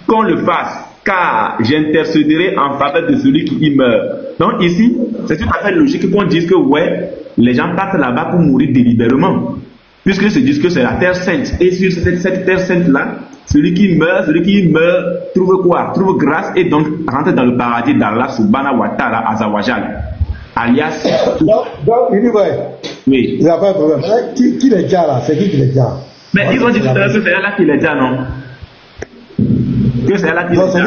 qu'on le fasse, car j'intercéderai en faveur de celui qui y meurt. Donc ici, c'est tout à fait logique qu'on dise que ouais, les gens partent là-bas pour mourir délibérément, puisqu'ils se disent que c'est la terre sainte. Et sur cette terre sainte-là, celui qui meurt trouve quoi? Trouve grâce et donc rentre dans le paradis d'Allah subhanahu wa ta'ala azawajal. Alias. Donc, il dit ouais. Oui. Il n'y a pas de problème. Qui les déjà là? C'est qui les déjà? Mais ils ont dit tout à l'heure que c'est là qui les déjà, non? Que c'est là qui les déjà.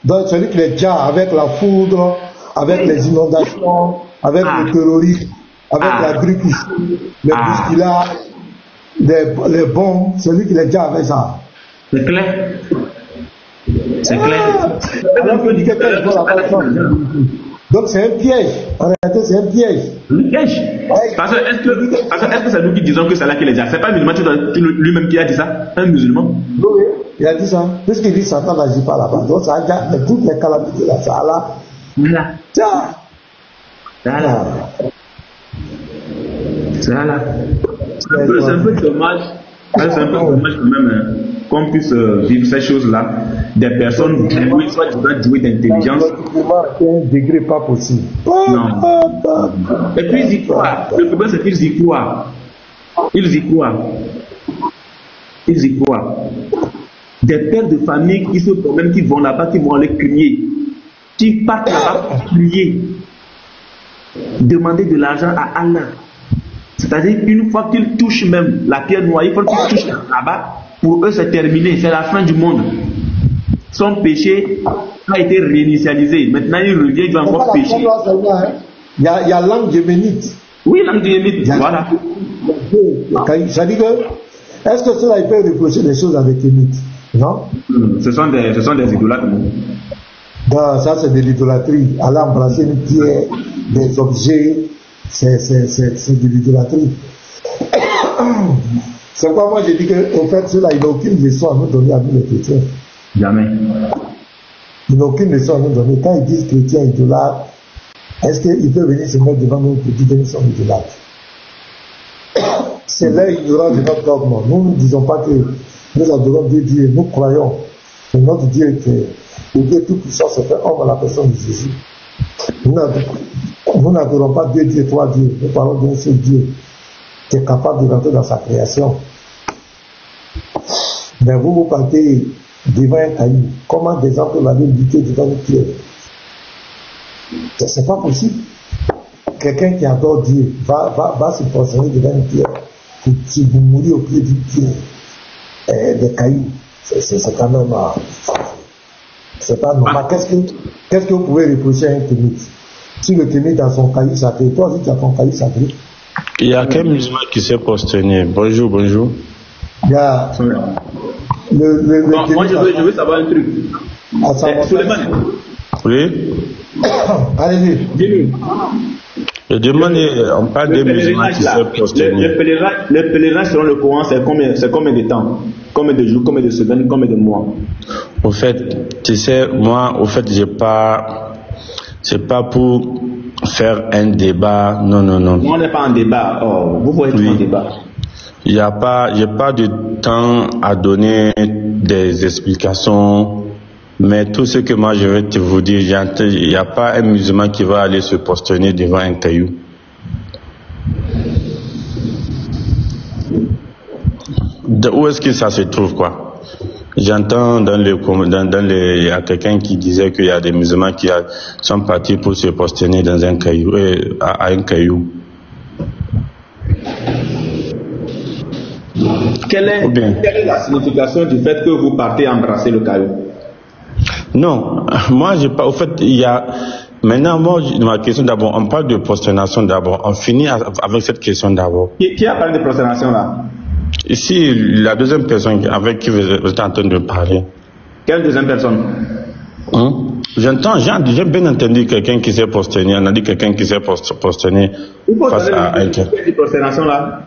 Donc celui qui les déjà avec la foudre, avec les inondations, avec le terrorisme, avec l'agriculture, les bousculades, les bombes, celui qui les déjà avec ça. C'est clair. C'est clair. Donc c'est un piège. En réalité, c'est un piège. Un piège. Parce que est-ce que c'est nous qui disons que c'est là qu'il est déjà? C'est pas un musulman lui-même qui a dit ça? Un musulman? Oui, il a dit ça. Puisqu'il dit Satan n'agit pas là-bas. Donc ça a déjà toutes les calamités là. Ça là. Voilà. Voilà. C'est un peu dommage. C'est un peu dommage quand même qu'on puisse vivre ces choses-là. Des personnes douées, soit douées d'intelligence. C'est un degré pas possible. Non. Et puis ils y croient. Le problème c'est qu'ils y croient. Ils y croient. Des pères de famille qui se promènent, qui vont là-bas, qui vont aller crier. Qui partent là-bas pour crier. Demander de l'argent à Allah. C'est-à-dire une fois qu'ils touchent même la pierre noire, il faut qu'ils touchent là-bas. Pour eux c'est terminé, c'est la fin du monde. Son péché a été réinitialisé. Maintenant il revient, il doit encore pécher. Il y a langue yéménite. Oui, langue yéménite, voilà. Ça dit que, est-ce que cela il peut reprocher des choses avec yéménite? Non? Ce sont des idolâtres. Non, ça c'est de l'idolâtrie. Aller embrasser une pierre, des objets, c'est de l'idolâtrie. C'est quoi moi j'ai dit qu'au fait cela il n'a aucune leçon à nous donner à nous les chrétiens. Jamais. Il n'a aucune leçon à nous donner. Quand ils disent chrétiens idolâtres, est-ce qu'il peut venir se mettre devant nous pour dire qu'ils sont idolâtres? C'est leur ignorance de notre dogme. Nous ne disons pas que nous adorons Dieu, nous croyons que notre Dieu est le Dieu tout-puissant, c'est fait homme à la personne de Jésus. Nous n'adorons pas Dieu, trois dieux. Nous parlons d'un seul Dieu qui est capable de rentrer dans sa création. Mais vous partez devant un caillou. Comment des gens peuvent aller lutter devant une pierre? C'est pas possible. Quelqu'un qui adore Dieu va se positionner devant une pierre pour mourir au pied d'une pierre. Des cailloux. C'est quand même... c'est pas normal. Qu'est-ce que vous pouvez reprocher à un kémite? Si le kémite a son caillou sacré, toi aussi tu as ton caillou sacré. Il y a quel musulman qui s'est prosterné? Bonjour. Il y a moi je veux savoir un truc. Suleiman. Oui. Allez-y. Dis-nous. Je demande, on parle des musulmans qui s'est prosterné. Le pèlerinage selon le Coran, c'est combien de temps? Combien de jours, combien de semaines, combien de mois? Au fait, tu sais, moi, c'est pas pour faire un débat. Non. Non, on n'est pas en débat. Oh, vous voyez tout en débat. J'ai pas de temps à donner des explications, mais tout ce que moi je vais vous dire, il n'y a pas un musulman qui va aller se prosterner devant un caillou. Où est-ce que ça se trouve, quoi? J'entends il y a quelqu'un qui disait qu'il y a des musulmans qui sont partis pour se prosterner dans un caillou, à un caillou. Quelle est la signification du fait que vous partez embrasser le caillou? Non, moi j'ai pas. Au fait, il y a. Maintenant, moi, ma question d'abord, on parle de prosternation d'abord. On finit avec cette question d'abord. Qui a parlé de prosternation là? Ici, la deuxième personne avec qui vous êtes en train de parler. Quelle deuxième personne? J'entends, j'ai bien entendu quelqu'un qui s'est prosterné. On a dit quelqu'un qui s'est prosterné face à un caillou. Quelle prosternation là?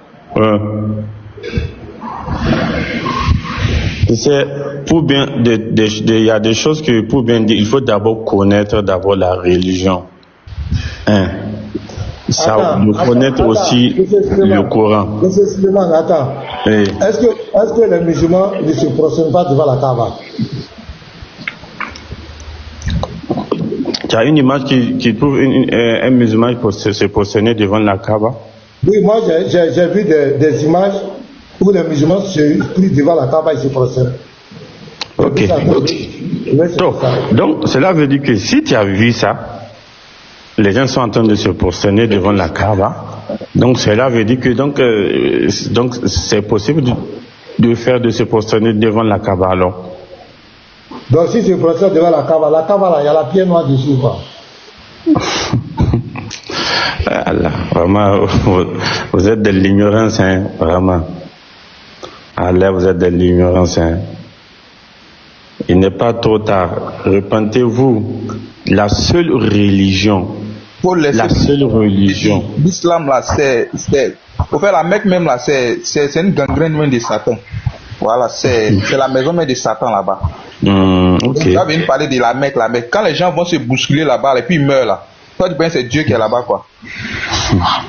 C'est pour bien, il y a des choses que pour bien dire, il faut d'abord connaître d'abord la religion. Connaître aussi le Coran. Monsieur Suleiman, attends. Oui. Est-ce que les musulmans ne se prosternent pas devant la Kaaba? Tu as une image qui trouve un musulman se prosterner devant la Kaaba? Oui, moi j'ai vu des images où les musulmans se plient devant la Kaaba et se prosternent. Ok. Donc, cela veut dire que si tu as vu ça, les gens sont en train de se prosterner devant la Kaaba. Donc, cela veut dire que donc c'est possible de se prosterner devant la Kaaba alors. Donc, si se prosterne devant la Kaaba là, il y a la pierre noire dessus, quoi. Allah, vraiment, vous êtes de l'ignorance, hein, vraiment. Allah, vous êtes de l'ignorance, hein. Il n'est pas trop tard. Repentez-vous. La seule religion. L'islam là, c'est. Au fait, la Mecque même là, c'est une gangrène même de Satan. Voilà, c'est la maison même de Satan là-bas. Ok. Là, vient parler de la Mecque. Quand les gens vont se bousculer là-bas et puis ils meurent là. Toi, tu penses que c'est Dieu qui est là-bas, quoi?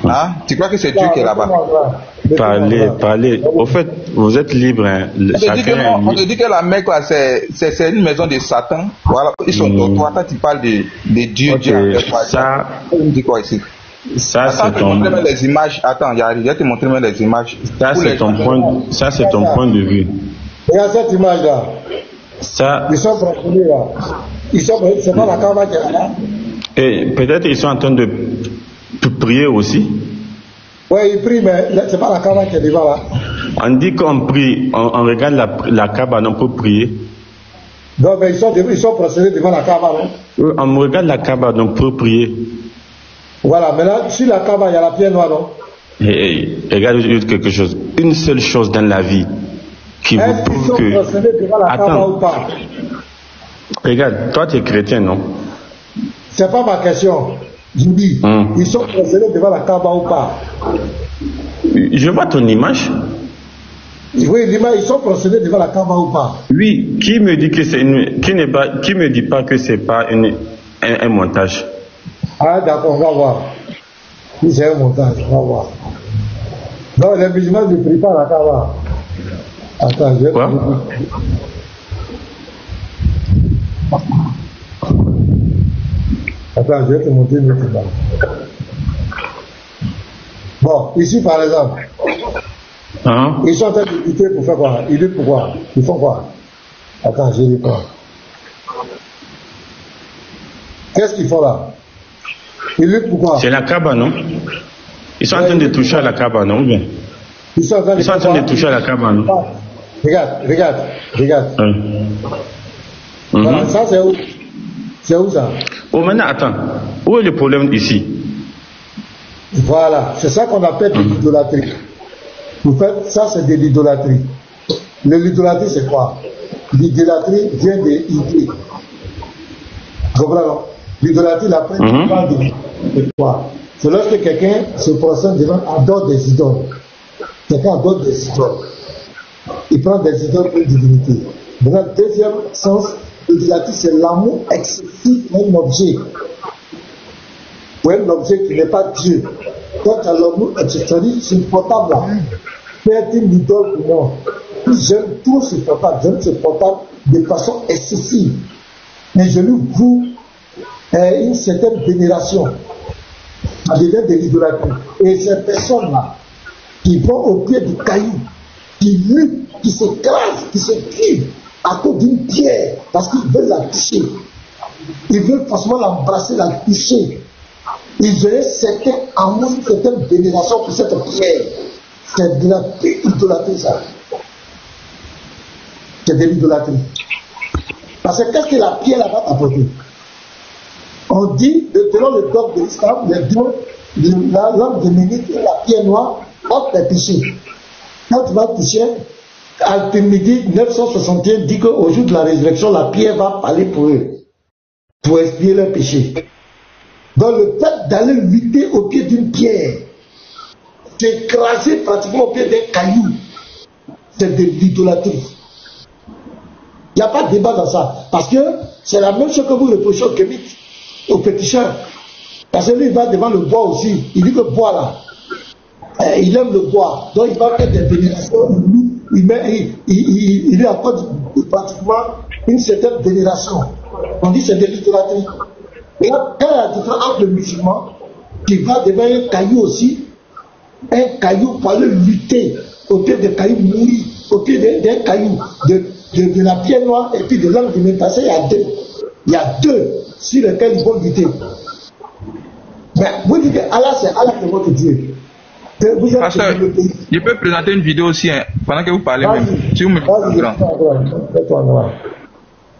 Hein? Tu crois que c'est Dieu qui est là-bas? Parlez. Au fait, vous êtes libre. Hein. On te dit que la Mecque, là, c'est une maison de Satan. Voilà, ils sont toi. Toi, tu parles de Dieu. Okay. Dieu. Ça, on dit quoi ici? Ça, c'est ton. Les images. Attends, je vais te montrer même les images. Ça, c'est ton point de vue. Regarde cette image-là. Ils sont prosternés là. C'est pas la Kaaba qui est là. Et peut-être ils sont en train de prier aussi. Oui, ils prient, mais c'est pas la Kaaba qui est devant là. On dit qu'on prie, on regarde la Kaaba, non, pour prier. Non, mais ils sont procédés devant la Kaaba, non? On regarde la Kaaba, donc pour prier. Voilà, mais là, sur la Kaaba, il y a la pierre noire, non? Regarde quelque chose. Une seule chose dans la vie qui vous prouve que. Est-ce qu'ils sont procédés devant la Kaaba ou pas? Regarde, toi tu es chrétien, non? C'est pas ma question. Je dis, ils sont procédés devant la Kaaba ou pas? Je vois ton image. Oui, l'image, ils sont procédés devant la Kaaba ou pas? Oui, qui me dit que c'est qui me dit pas que c'est pas un montage? Ah d'accord, on va voir. Si c'est un montage, on va voir. Non, les musulmans ne prient pas la Kaaba. Attends, je vais quoi? Attends, je vais te montrer une autre image. Bon, ici par exemple, ils sont en train de lutter pour faire quoi? Ils luttent pour quoi? Ils font quoi? Attends, je réponds. Qu'est-ce qu'ils font là? Ils luttent pour quoi? C'est la Kaaba, non? Ils sont en train de toucher à la Kaaba, non? Bien. Ils sont en train de toucher à la Kaaba, non? Regarde. Voilà, ça c'est où? C'est où ça? Oh, maintenant, attends. Où est le problème ici? Voilà, c'est ça qu'on appelle de l'idolâtrie. En fait, ça c'est de l'idolâtrie. L'idolâtrie c'est quoi? L'idolâtrie vient des idées. Comprends? L'idolâtrie, la première de quoi? C'est lorsque quelqu'un se procède devant, adore des idoles. Quelqu'un adore des idoles. Il prend des idoles pour une divinité. Maintenant, deuxième sens, l'idolâtrie, c'est l'amour excessif pour un objet. Pour un objet qui n'est pas Dieu. Quand tu as l'amour excessif, c'est portable là. Faire une idole pour moi. J'aime tout ce portable. J'aime ce portable de façon excessive. Mais je lui voue une certaine vénération. Ça devient de l'idolâtrie. Et ces personnes-là, qui vont au pied du caillou, qui luttent, qui s'écrasent, qui se tuent, à cause d'une pierre, parce qu'ils veulent la toucher. Ils veulent forcément l'embrasser, la toucher. Ils ont certains amour, une certaine vénération pour cette pierre. C'est de la idolâtrie, ça. C'est de l'idolâtrie. Parce que qu'est-ce que la pierre va apporter? On dit, selon le dogme de l'islam, l'homme de Ménite et la pierre noire offre les péchés. Quand tu vas toucher, Al-Tirmidhi 961 dit qu'au jour de la résurrection, la pierre va parler pour eux, pour expier leurs péchés. Donc le fait d'aller lutter au pied d'une pierre, s'écraser pratiquement au pied d'un caillou, c'est de l'idolâtrie. Il n'y a pas de débat dans ça. Parce que c'est la même chose que vous reprochez au kémite, au péticheur. Parce que lui, il va devant le bois aussi. Il dit que le bois là, il aime le bois. Donc il va faire des vénérations. Il lui accorde pratiquement une certaine vénération. On dit que c'est de l'idolâtrie. Et là, quelle est la différence entre le musulman qui va devant un caillou aussi, un caillou pour aller lutter au pied d'un caillou mourir, au pied d'un caillou, de la pierre noire et puis de l'angle de métassé, il y a deux sur lesquels ils vont lutter. Mais vous dites que Allah, c'est votre Dieu. Vous êtes Pasteur, je peux présenter une vidéo aussi hein, pendant que vous parlez même. Si vous me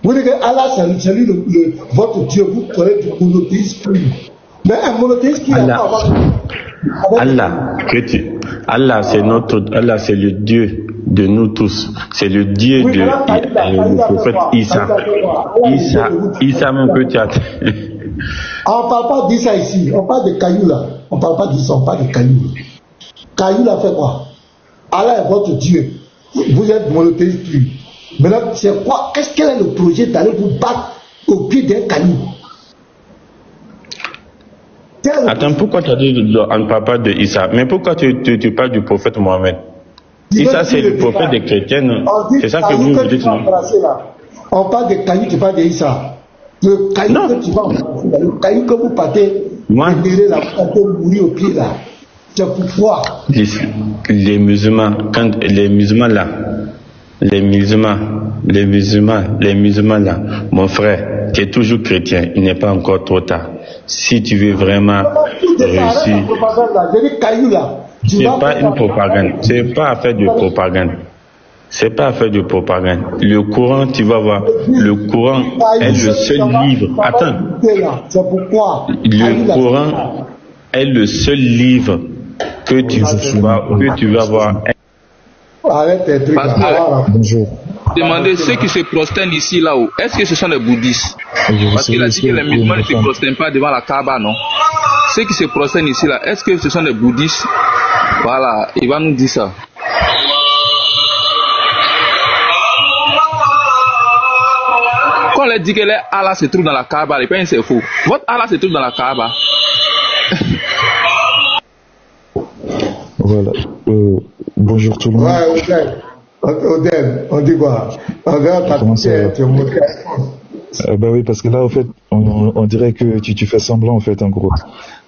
vous dites que Allah, c'est lui votre Dieu. Vous prenez du monothéisme. Mais un monothéisme qui n'a pas Allah, c'est Allah, c'est le Dieu de nous tous. C'est le Dieu du prophète Issa. Issa même que tu as. On ne parle pas d'Issa ici. On parle de cailloux là. On ne parle pas d'Issa, on parle de cailloux. Caillou là fait quoi? Allah est votre Dieu. Vous êtes monothéiste plus. Maintenant, c'est quoi? Quel est le projet d'aller vous battre au pied d'un caillou? Attends, pourquoi tu as dit on ne parle pas de Issa? Mais pourquoi tu parles du prophète Mohammed? Issa, c'est le prophète des chrétiens. C'est ça que vous dites, non? On parle de caillou, tu parles de Issa. Le caillou que tu vas embrasser, le caillou que vous partez, la partez mourir au pied là. C'est pourquoi les musulmans là, mon frère, tu es toujours chrétien, il n'est pas encore trop tard. Si tu veux vraiment réussir, c'est pas une propagande, c'est pas affaire de propagande. C'est pas affaire de propagande. Le Coran, tu vas voir, le Coran est le seul livre. Attends. Le Coran est le seul livre que tu vas voir. Bonjour. Demandez ceux qui se prosternent ici là-haut. Est-ce que ce sont des bouddhistes? Parce qu'il a dit que les musulmans ne se prosternent pas devant la Kaaba, non? Ceux qui se prosternent ici là, est-ce que ce sont des bouddhistes? Voilà, il va nous dire ça. Quand on leur dit que les Allah se trouve dans la Kaaba, les peines c'est faux. Votre Allah se trouve dans la Kaaba. Voilà. Bonjour tout le monde. Ouais, Odem, on dit quoi? Comment ça va? Bah oui, parce que là, en fait, on dirait que tu fais semblant, en fait, en gros.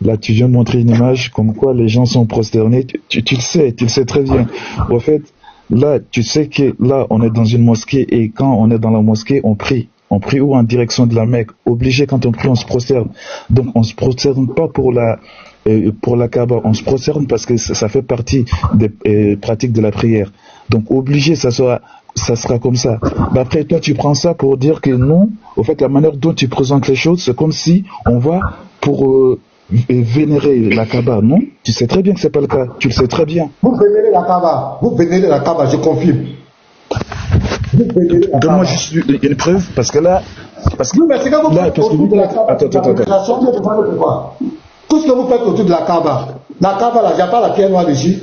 Là, tu viens de montrer une image comme quoi les gens sont prosternés. Tu le sais très bien. En fait, là, tu sais que là, on est dans une mosquée et quand on est dans la mosquée, on prie. On prie où? En direction de la Mecque. Obligé, quand on prie, on se prosterne. Donc, on se prosterne pas pour la Kaaba. On se prosterne parce que ça fait partie des pratiques de la prière. Donc, obligé, ça sera comme ça. Mais après, toi, tu prends ça pour dire que non. Au fait, la manière dont tu présentes les choses, c'est comme si on va pour vénérer la Kaaba. Non? Tu sais très bien que c'est pas le cas. Tu le sais très bien. Vous vénérez la Kaaba. Vous vénérez la Kaaba, je confirme. Donne-moi juste une preuve, parce que là... Parce que oui, mais c'est quand vous faites autour de la Kaaba. Attends. Tout ce que vous faites autour de la Kaaba, là, il n'y a pas la pierre noire dessus.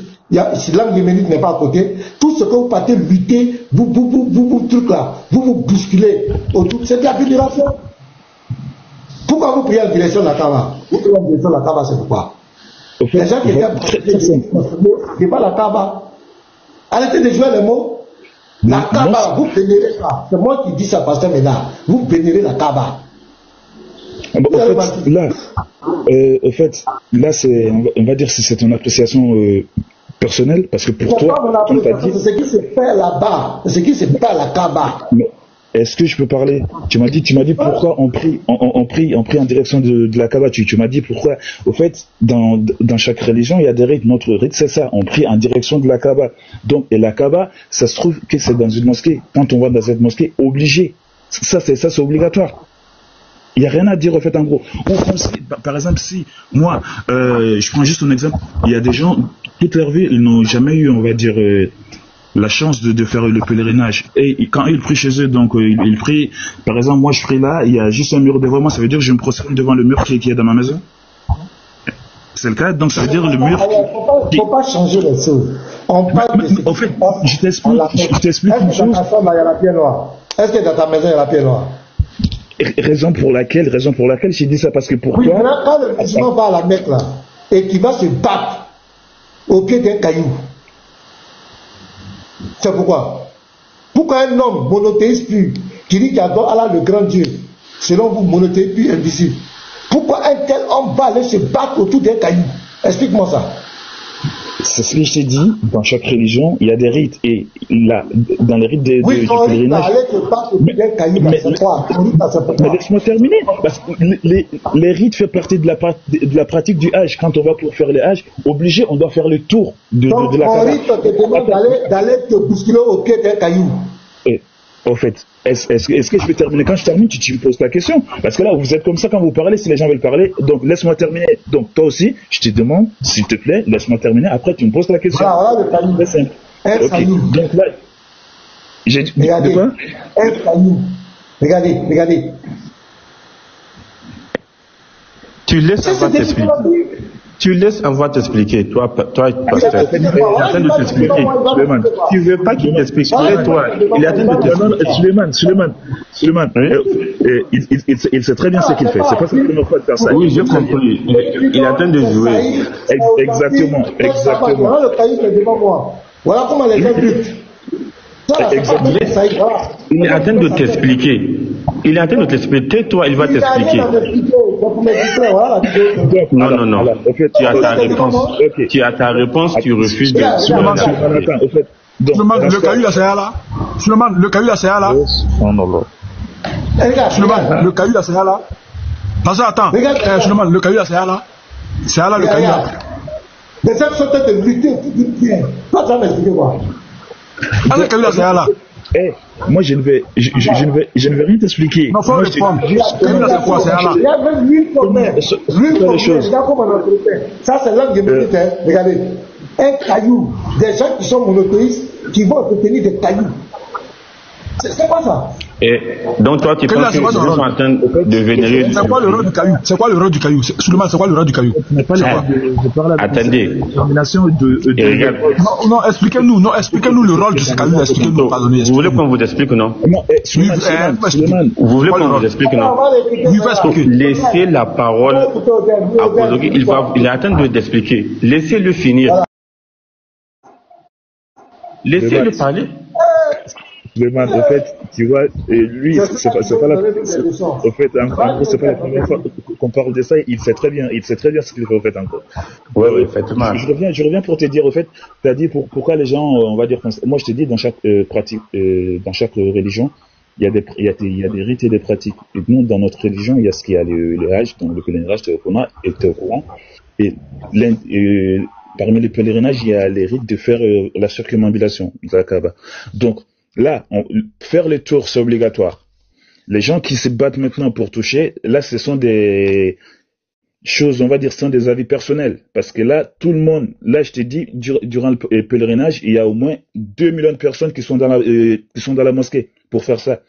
Si l'angle de Ménite n'est pas à côté, tout ce que vous partez lutter, vous truc là, vous bousculez autour, c'est de la vénération. Pourquoi vous priez en direction de la Kaaba? Vous priez en direction de la Kaaba, c'est pourquoi? Les gens qui viennent c'est pas la Kaaba. Arrêtez de jouer les mots. La Kaaba, vous vénérez ça. C'est moi qui dis ça, pasteur Ménard. Vous vénérez la Kaaba. Au fait, là, on va dire que c'est une appréciation personnelle, parce que pour toi, comme tu as dit... C'est ce qui se fait là-bas, c'est ce qui se fait à la Kaaba. est-ce que je peux parler? Tu m'as dit pourquoi on prie en direction de la Kaaba. Tu m'as dit pourquoi. Au fait, dans chaque religion, il y a des rites. Notre rite, c'est ça. On prie en direction de la Kaaba. Donc, et la Kaaba, ça se trouve que c'est dans une mosquée. Quand on va dans cette mosquée, obligé. Ça, c'est obligatoire. Il n'y a rien à dire, au fait, en gros. Par exemple, si, moi, je prends juste un exemple, il y a des gens, toute leur vie, ils n'ont jamais eu, on va dire, la chance de faire le pèlerinage. Et quand ils prient chez eux, donc, ils prient, par exemple, moi, je prie là, il y a juste un mur devant moi, ça veut dire que je me prosterne devant le mur qui est dans ma maison. C'est le cas, donc ça veut dire le mur. Il ne faut pas changer les choses. On parle en fait, je t'explique une chose. Est-ce que dans ta maison, il y a la pierre noire? Raison pour laquelle j'ai dit ça, parce que pourquoi? Oui, maintenant, quand le musulman va à la Mecque là, et qu'il va se battre au pied d'un caillou, c'est pourquoi? Pourquoi un homme monothéiste pur, qui dit qu'il adore Allah le grand Dieu, selon vous, monothéiste pur invisible, pourquoi un tel homme va aller se battre autour d'un caillou? Explique-moi ça. C'est ce que je t'ai dit, dans chaque religion, il y a des rites. Et là, dans les rites du pèlerinage. Mais laisse-moi terminer. Parce que les rites font partie de la pratique du Hajj. Quand on va pour faire le Hajj, obligé, on doit faire le tour de la Kaaba. Donc, rite te demande d'aller te bousculer au pied d'un caillou. Au fait, est-ce que je peux terminer? Quand je termine, tu me poses la question. Parce que là, vous êtes comme ça quand vous parlez, si les gens veulent parler. Donc, laisse-moi terminer. Donc, toi aussi, je te demande, s'il te plaît, laisse-moi terminer. Après, tu me poses la question. Voilà le caillou. C'est simple. Ok. Donc là, j'ai dit. Regardez. De quoi? Un caillou. Regardez. Tu laisses avoir t'expliquer. Tu laisses avoir t'expliquer, toi, pasteur. Il est en train de t'expliquer. Tu veux pas qu'il t'explique. Toi, il est en train de t'expliquer. Suleiman, il sait très bien ce qu'il fait. C'est pas sa première fois de faire ça. Oui, j'ai compris. Il est en train de jouer. Exactement. Voilà le caillou qui est devant moi. Voilà comment les gens luttent. Il est en train de t'expliquer. Tais-toi, il va t'expliquer. Non. Tu as ta réponse. Tu as ta réponse, tu refuses de. Le caillou là, c'est là. Le caillou là, c'est là. Le caillou là, c'est là. Parce que attends, le caillou là, c'est là. C'est là le caillou là. Les gens sont en train de lutter pour une pierre. Pas ça, m'expliquez-moi. Le caillou là, c'est là. Moi, je ne vais rien t'expliquer. Non, faut répondre. Le caillou là, c'est quoi? C'est là. Il y a même l'huile commerce. Ça, c'est l'homme qui me dit, regardez. Un caillou, des gens qui sont monothéistes, qui vont obtenir des cailloux. C'est quoi ça? Et donc toi, tu penses qu'ils sont en train de vénérer. C'est quoi le rôle du caillou? C'est quoi le rôle du caillou? Suleiman, c'est quoi le rôle du caillou? Attendez. Non, expliquez-nous le rôle de ce caillou. Expliquez-nous, pardonnez. Vous voulez qu'on vous explique, non? Vous voulez qu'on vous explique, non? Laissez la parole à Bozogi. Il est en train de t'expliquer. Laissez-le finir. Laissez-le parler. Suleiman, au fait, tu vois, lui, c'est pas la première fois qu'on parle de ça. Il sait très bien ce qu'il fait, au fait, encore. Oui, effectivement. Je reviens pour te dire, au fait, tu as dit pourquoi les gens, on va dire, moi je te dis, dans chaque pratique, dans chaque religion, il y a des rites et des pratiques. Et nous, dans notre religion, il y a ce qu'il y a le Hajj, donc le pèlerinage, qu'on a, et au courant. Et parmi les pèlerinages, il y a les rites de faire la circumambulation de la Kaaba. Donc, là, faire les tours, c'est obligatoire. Les gens qui se battent maintenant pour toucher, là, ce sont des choses, on va dire, ce sont des avis personnels. Parce que là, tout le monde, là, je te dis, durant le pèlerinage, il y a au moins 2 millions de personnes qui sont dans la mosquée pour faire ça.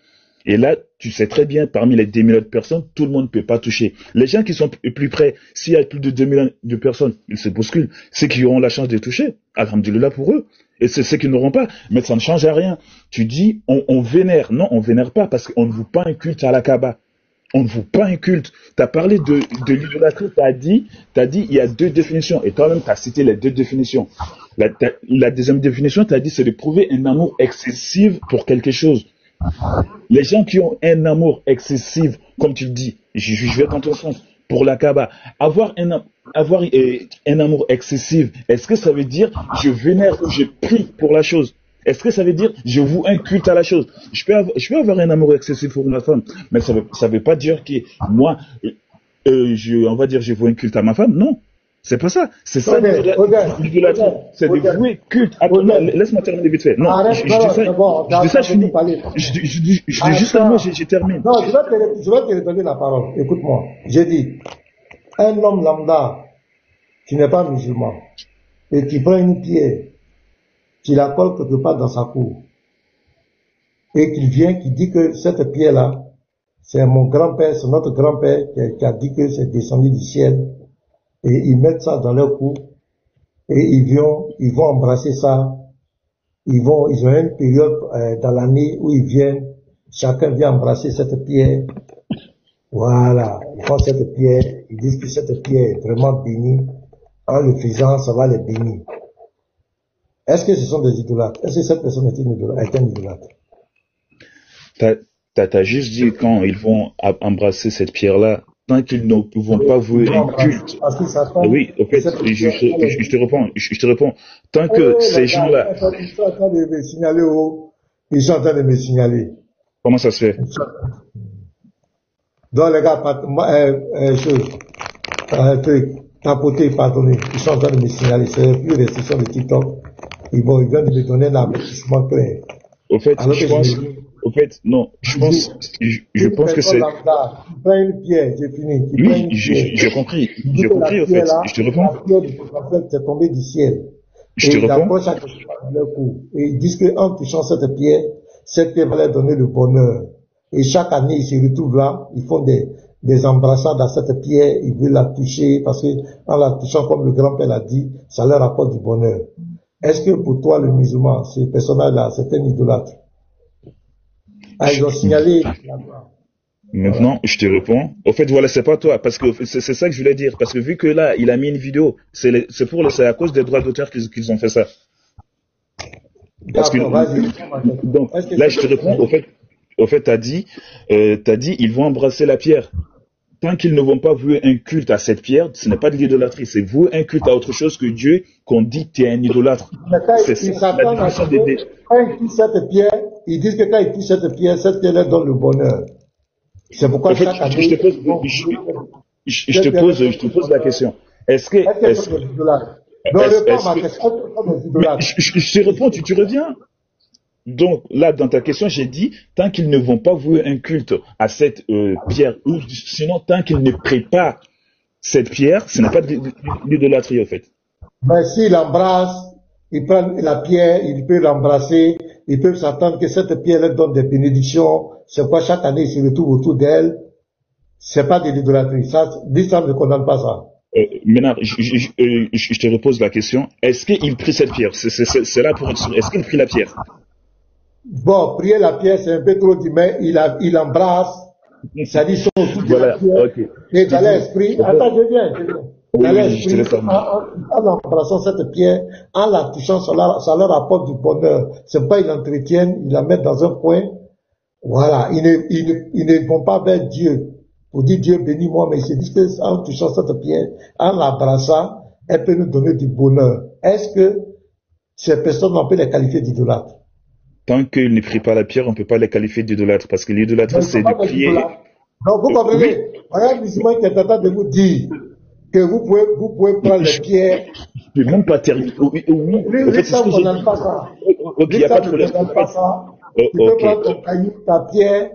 Et là, tu sais très bien, parmi les 2 millions de personnes, tout le monde ne peut pas toucher. Les gens qui sont plus près, s'il y a plus de 2 millions de personnes, ils se bousculent. Ceux qui auront la chance de toucher, alhamdoulilah pour eux. Et c'est ceux qui n'auront pas. Mais ça ne change à rien. Tu dis, on vénère. Non, on vénère pas parce qu'on ne voue pas un culte à la Kaaba. On ne voue pas un culte. Tu as parlé de l'idolâtrie, tu as dit, il y a 2 définitions. Et toi-même, tu as cité les 2 définitions. La deuxième définition, tu as dit, c'est de prouver un amour excessif pour quelque chose. Les gens qui ont un amour excessif, comme tu le dis, je vais dans ton sens, pour la Kaaba, avoir un amour excessif, est-ce que ça veut dire je vénère ou je prie pour la chose? Est-ce que ça veut dire je voue un culte à la chose? Je peux avoir un amour excessif pour ma femme, mais ça veut pas dire que moi, on va dire je voue un culte à ma femme. Non, c'est pas ça. C'est ça l'idolâtrie. C'est de vouer culte. Attends, laisse-moi terminer vite fait. Non, je dis ça, je finis. Je dis juste un mot, j'ai terminé. Non, je vais te redonner la parole. Écoute-moi. J'ai dit, un homme lambda qui n'est pas musulman et qui prend une pierre, qui la colle quelque part dans sa cour, et qu'il vient, qui dit que cette pierre-là, c'est mon grand-père, c'est notre grand-père qui a dit que c'est descendu du ciel, et ils mettent ça dans leur cour, et ils vont embrasser ça, ils ont une période dans l'année où ils viennent, chacun vient embrasser cette pierre, voilà, ils font cette pierre, ils disent que cette pierre est vraiment bénie, en le faisant, ça va les bénir. Est-ce que ce sont des idolâtres? Est-ce que cette personne est un idolâtre? T'as juste dit quand ils vont embrasser cette pierre-là, tant qu'ils ne vont pas vouer un culte. Oui, en fait, je te réponds. Tant que ces gens-là... Ils sont en train de me signaler. Ils sont en train de me signaler. Comment ça se fait? Donc les gars, tapoter, pardonner. Ils sont en train de me signaler. C'est plus restriction de TikTok. Ils viennent de me donner un avertissement clair. Au fait, je pense que c'est... Tu prends une pierre, j'ai fini. Oui, j'ai compris, au fait. Je te réponds. En fait, c'est tombé du ciel. Je te réponds. Et ils disent qu'en touchant cette pierre va leur donner le bonheur. Et chaque année, ils se retrouvent là, ils font des embrassades à cette pierre, ils veulent la toucher, parce que en la touchant, comme le grand-père l'a dit, ça leur apporte du bonheur. Est-ce que pour toi, le musulman, ce personnage-là, c'est un idolâtre? Ils ont signalé. Maintenant, je te réponds. Au fait, voilà, c'est pas toi, parce que c'est ça que je voulais dire. Parce que vu que là, il a mis une vidéo, c'est à cause des droits d'auteur qu'ils ont fait ça. Parce que, donc, là, je te réponds. Au fait, t'as dit, ils vont embrasser la pierre. Tant qu'ils ne vont pas vouer un culte à cette pierre, ce n'est pas de l'idolâtrie, c'est vouer un culte à autre chose que Dieu, qu'on dit que tu es un idolâtre. C'est ça la définition des... Quand ils touchent cette pierre, ils disent que quand ils touchent cette pierre leur donne le bonheur. C'est pourquoi chaque année... Je te pose la question. Est-ce que... Je te réponds, tu reviens. Donc là, dans ta question, j'ai dit, tant qu'ils ne vont pas vouer un culte à cette pierre, ou sinon tant qu'ils ne prient pas cette pierre, ce n'est pas de l'idolâtrie, en fait. Mais s'il embrasse, il prend la pierre, il peut l'embrasser, ils peuvent s'attendre que cette pierre leur donne des bénédictions, c'est quoi chaque année il se retrouve autour d'elle, c'est pas de l'idolâtrie. Ça, l'islam ne condamne pas ça. Maintenant, je te repose la question, est-ce qu'il prie cette pierre? C'est là pour être sûr. Est-ce qu'il prie la pierre? Bon, prier la pierre, c'est un peu trop dit, mais il embrasse, ça dit son autour de la pierre, okay. Et dans l'esprit, attends, je viens. Dans l'esprit, en embrassant cette pierre, en la touchant, ça leur apporte du bonheur. C'est pas ils l'entretiennent, ils la mettent dans un coin. Voilà, ils ne vont pas vers Dieu pour dire Dieu bénis-moi, mais ils se disent qu'en touchant cette pierre, en l'embrassant, elle peut nous donner du bonheur. Est-ce que ces personnes, on peut les qualifier d'idolâtres? Tant qu'ils ne prient pas la pierre, on ne peut pas les qualifier d'idolâtres, parce que l'idolâtre, c'est de prier. Donc, vous comprenez? Regarde, musulman qui est en train de vous dire que vous pouvez prendre les pierres. Je ne peux même pas terminer. Oui. En fait, ça, vous n'en pas ça. Ok, il n'y a pas de problème. Tu peux prendre ton caillou, ta pierre,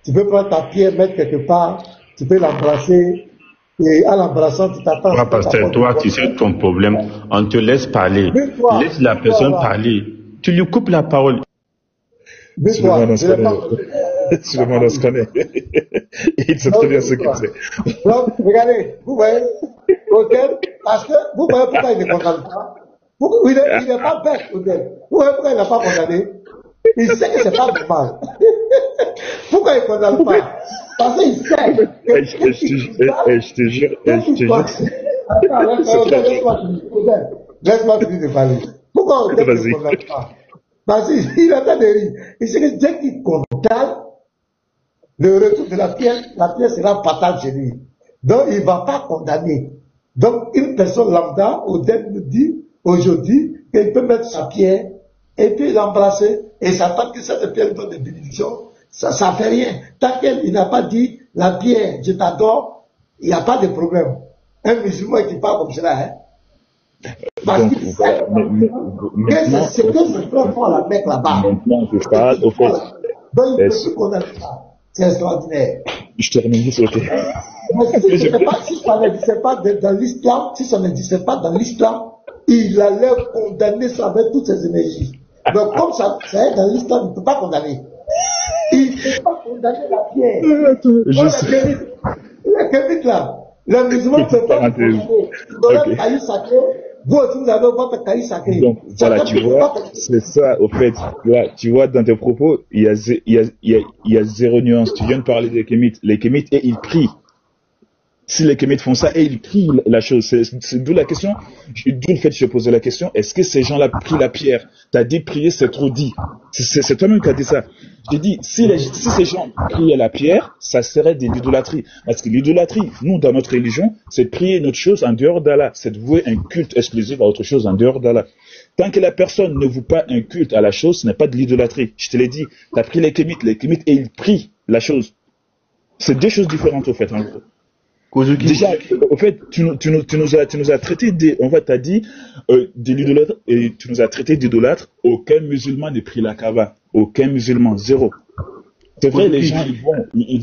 tu peux prendre ta pierre, mettre quelque part, tu peux l'embrasser, et en l'embrassant, tu t'attends. Ah, pasteur, toi, tu sais ton problème, on te laisse parler. Laisse la personne parler. Tu lui coupes la parole. Suleiman, on se connaît. Il sait très bien ce qu'il fait. Donc, regardez, vous voyez, parce que vous voyez pourquoi il ne condamne pas. Il n'est pas bête, vous voyez pourquoi il n'a pas condamné. Il sait que c'est pas normal. Pourquoi il ne condamne pas? Parce qu'il sait que... Je te jure. Laisse-moi finir de parler. Pourquoi il ne condamne pas? Parce qu'il attend de rire. Il sait que dès qu'il condamne le retour de la pierre sera fatale chez lui. Donc il ne va pas condamner. Donc une personne lambda, Odette nous dit aujourd'hui qu'il peut mettre sa pierre et puis l'embrasser, et s'attendre que cette pierre donne des bénédictions, ça ne fait rien. Tant qu'il n'a pas dit, la pierre, je t'adore, il n'y a pas de problème. Un musulman qui parle comme cela, hein. Parce que c'est que ce frère font à la Mecque là-bas. Maintenant, je parle, au fait. Donc, il faut qu'on a ça. C'est extraordinaire. Je termine juste, ok. Mais si ça n'existait pas dans l'islam, si ça n'existait pas dans l'islam, il allait condamner ça avec toutes ses énergies. Donc, comme ça est dans l'islam, il ne peut pas condamner. Il ne peut pas condamner la pierre. La kémite là. Les musulmans ne peuvent pas condamner. Dans le caillou sacré, vous aussi vous avez votre caillou sacré. Donc, voilà, tu vois, c'est ça, au fait. Là, tu vois, dans tes propos, il y a zéro nuance. Tu viens de parler des kémites. Les kémites, et ils prient. Si les kémites font ça, et ils prient la chose. C'est d'où la question, d'où le fait que je posais la question, est-ce que ces gens-là prient la pierre? T'as dit prier, c'est trop dit. C'est toi-même qui as dit ça. J'ai dit, si ces gens priaient la pierre, ça serait de l'idolâtrie. Parce que l'idolâtrie, nous, dans notre religion, c'est prier une autre chose en dehors d'Allah. C'est de vouer un culte exclusif à autre chose en dehors d'Allah. Tant que la personne ne voue pas un culte à la chose, ce n'est pas de l'idolâtrie. Je te l'ai dit, tu as pris les kémites, et ils prient la chose. C'est deux choses différentes, au fait, en gros. Déjà, au fait, tu nous as traité t'as dit de l'idolâtre, et tu nous as traité d'idolâtre. Aucun musulman ne prie la Kaaba. Aucun musulman, zéro. C'est vrai, les gens, ils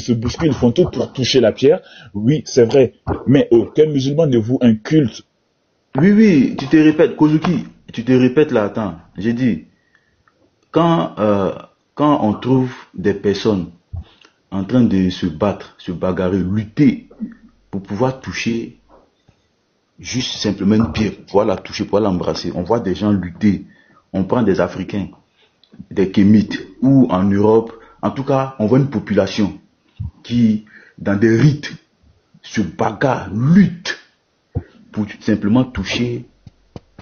se bousculent, ils font tout pour toucher la pierre. Oui, c'est vrai. Mais aucun musulman ne voue un culte. Oui, tu te répètes, Kozuki, tu te répètes là, attends. J'ai dit, quand on trouve des personnes en train de se battre, se bagarrer, lutter pour pouvoir toucher juste simplement une pierre, pouvoir la toucher, pouvoir l'embrasser. On voit des gens lutter. On prend des Africains, des Kémites, ou en Europe. En tout cas, on voit une population qui, dans des rites, se bagarre, lutte pour simplement toucher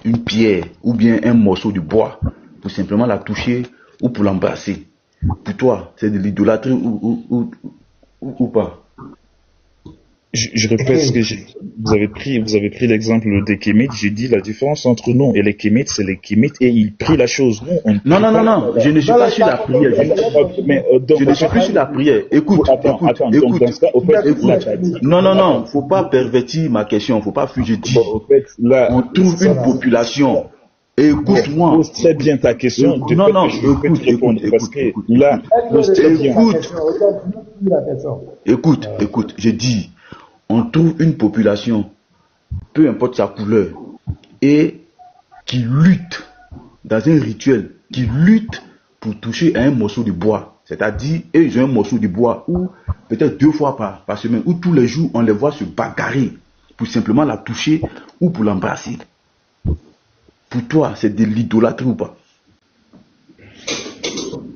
une pierre ou bien un morceau de bois, pour simplement la toucher ou pour l'embrasser. Pour toi, c'est de l'idolâtrie ou pas? Je répète ce que vous avez pris l'exemple des kémites. J'ai dit la différence entre nous et les kémites, c'est les kémites et ils prient la chose. Non, je ne suis pas sur la prière. Je ne suis plus sur la prière. Écoute. Non, faut pas pervertir ma question, faut pas fuir. Je dis, on trouve une population. Écoute-moi. Pose très bien ta question. Écoute, je dis, on trouve une population, peu importe sa couleur, et qui lutte dans un rituel, qui lutte pour toucher à un morceau de bois. C'est-à-dire, ils ont un morceau de bois, ou peut-être 2 fois par semaine, ou tous les jours, on les voit se bagarrer pour simplement la toucher ou pour l'embrasser. Pour toi, c'est de l'idolâtrie ou pas?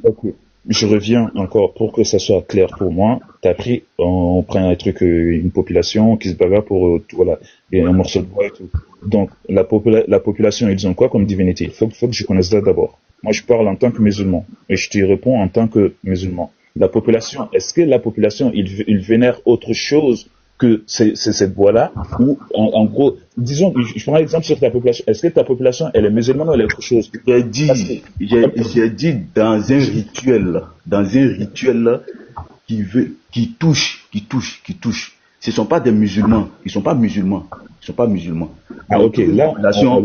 Ok. Je reviens encore pour que ça soit clair pour moi. T'as pris, on prend un truc, une population qui se bagarre pour, et un morceau de bois et tout. Donc, la population, ils ont quoi comme divinité? Il faut que je connaisse ça d'abord. Moi, je parle en tant que musulman. Et je te réponds en tant que musulman. La population, est-ce que la population, il vénère autre chose que cette bois-là? Ou, en gros, disons, je prends l'exemple sur ta population. Est-ce que ta population, elle est musulmane ou elle est autre chose? J'ai dit dans un rituel qui touche. Ce ne sont pas des musulmans. Ils ne sont pas musulmans. Ah, ok, là, attends.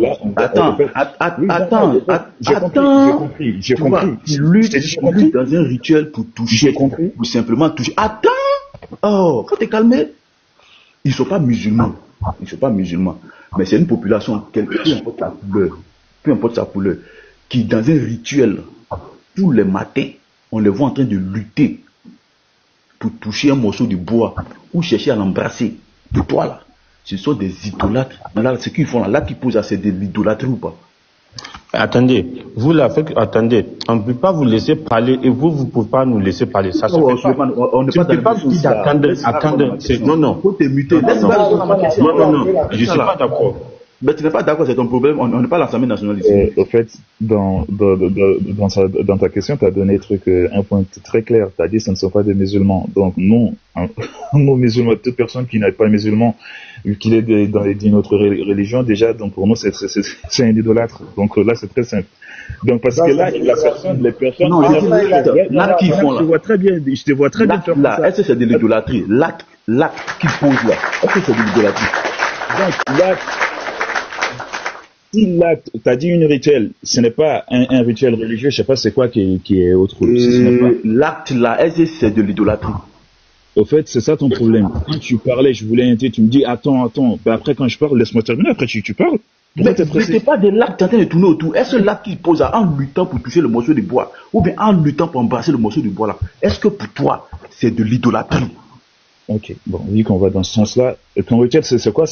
J'ai compris. Ils luttent dans un rituel pour toucher. Pour simplement toucher. Attends! Oh, faut te calmer. Ils ne sont pas musulmans. Mais c'est une population, peu importe sa couleur, qui dans un rituel, tous les matins, on les voit en train de lutter pour toucher un morceau de bois ou chercher à l'embrasser. Pour toi là, ce sont des idolâtres. Là, ce qu'ils font là, qui posent à c'est de l'idolâtrie ou pas? Attendez, vous là, attendez, on ne peut pas vous laisser parler et vous ne pouvez pas nous laisser parler. Ça se fait pas. On ne peut pas vous attendre. Non. Faut te muter. Non, je ne suis pas d'accord. Mais tu n'es pas d'accord, c'est ton problème. On n'est pas l'Assemblée nationale ici. Au fait, dans ta question, tu as donné un point très clair. Tu as dit que ce ne sont pas des musulmans. Donc, non, nous musulmans, toute personne qui n'est pas musulman, vu qu'il est d'une autre religion, déjà, donc pour nous, c'est un idolâtre. Donc là, c'est très simple. Donc, parce que là, les personnes. Non, l'acte qu'ils font là. Je te vois très bien faire ça. Est-ce que c'est de l'idolâtrie? L'acte qu'ils posent là, est-ce que c'est de l'idolâtrie? Donc, l'acte. Si l'acte, t'as dit une rituel, ce n'est pas un rituel religieux, je sais pas c'est quoi qui est autre. L'acte là, est-ce que c'est de l'idolâtrie? Au fait, c'est ça ton problème. Quand tu parlais, je voulais inviter, tu me dis attends. Ben après quand je parle, laisse-moi terminer, après tu parles. Mais t'es pas de l'acte en train de tourner autour. Est-ce que l'acte qu'il pose là, en luttant pour toucher le morceau de bois, ou bien en luttant pour embrasser le morceau de bois là, est-ce que pour toi, c'est de l'idolâtrie? Ok, bon, vu qu'on va dans ce sens-là, ton rituel, c'est quoi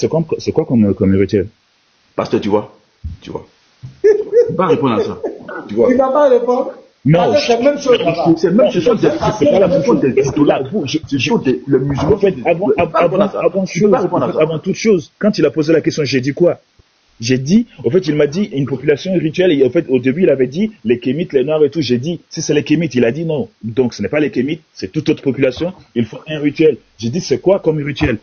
comme rituel? Parce que tu vois. Tu peux pas répondre à ça. Tu vois. Tu vas pas répondre. Non, c'est la même chose. C'est même, ce sont des idolâtres. Ce sont des musulmans. En fait, avant toute chose, quand il a posé la question, j'ai dit quoi? J'ai dit, en fait, il m'a dit une population rituelle. Et en fait, au début, il avait dit les Kémites, les Noirs et tout. J'ai dit, si c'est les Kémites, il a dit non. Donc, ce n'est pas les Kémites, c'est toute autre population. Il faut un rituel. J'ai dit, c'est quoi comme rituel?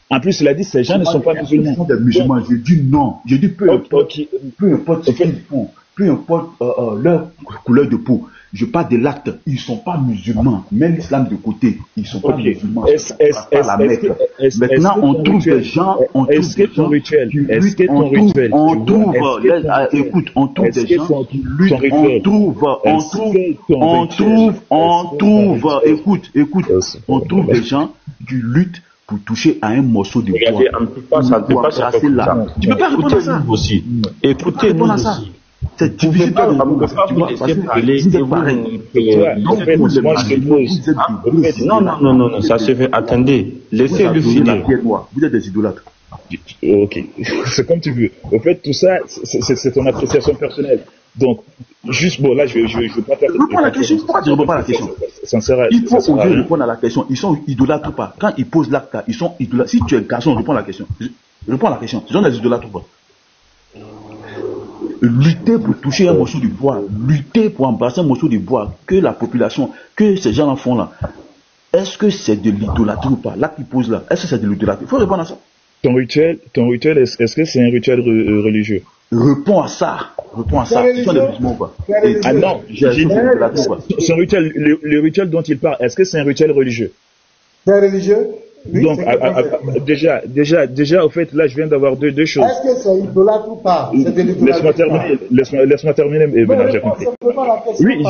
En plus, il a dit, ces gens ne sont pas musulmans. Ils sont des musulmans. J'ai dit non. J'ai dit peu importe ce qu'ils font, peu importe leur couleur de peau. Je parle de l'acte. Ils ne sont pas musulmans. Mets l'islam de côté. Ils ne sont pas musulmans. Maintenant, on trouve des gens. Est-ce que ton rituel, on trouve des gens qui luttent. On trouve des gens qui luttent pour toucher à un morceau de bois. Ça ne peut pas se là. Tu peux pas répondre à ça aussi. Écoutez-nous aussi. C'est difficile de répondre. Non, ça se fait. Attendez, laissez-le filer. Vous êtes des idolâtres. Ok, c'est comme tu veux. Au fait, tout ça, c'est ton appréciation personnelle. Donc, juste, bon, là, je vais pas faire. Réponds à la question. Pourquoi tu ne réponds pas à la question? Il faut oser répondre à la question. Ils sont idolâtres ou pas? Quand ils posent l'acte, ils sont idolâtres. Si tu es garçon, réponds à la question. Réponds à la question. Ils sont des idolâtres ou pas? Lutter pour toucher un morceau de bois, lutter pour embrasser un morceau de bois, que la population, que ces gens-là font là, est-ce que c'est de l'idolâtrie ou pas? Là qu'ils posent là, est-ce que c'est de l'idolâtrie? Il faut répondre à ça. Ton rituel, est-ce que c'est un rituel religieux? Réponds à ça. Tu sont des musulmans ou pas? Ah non, j'ai dit son rituel, le rituel dont il parle, est-ce que c'est un rituel religieux? C'est religieux? Oui, donc, déjà, au fait, là, je viens d'avoir deux choses. Est-ce que c'est idolâtre ou pas? Laisse-moi terminer. J'ai compris. Oui,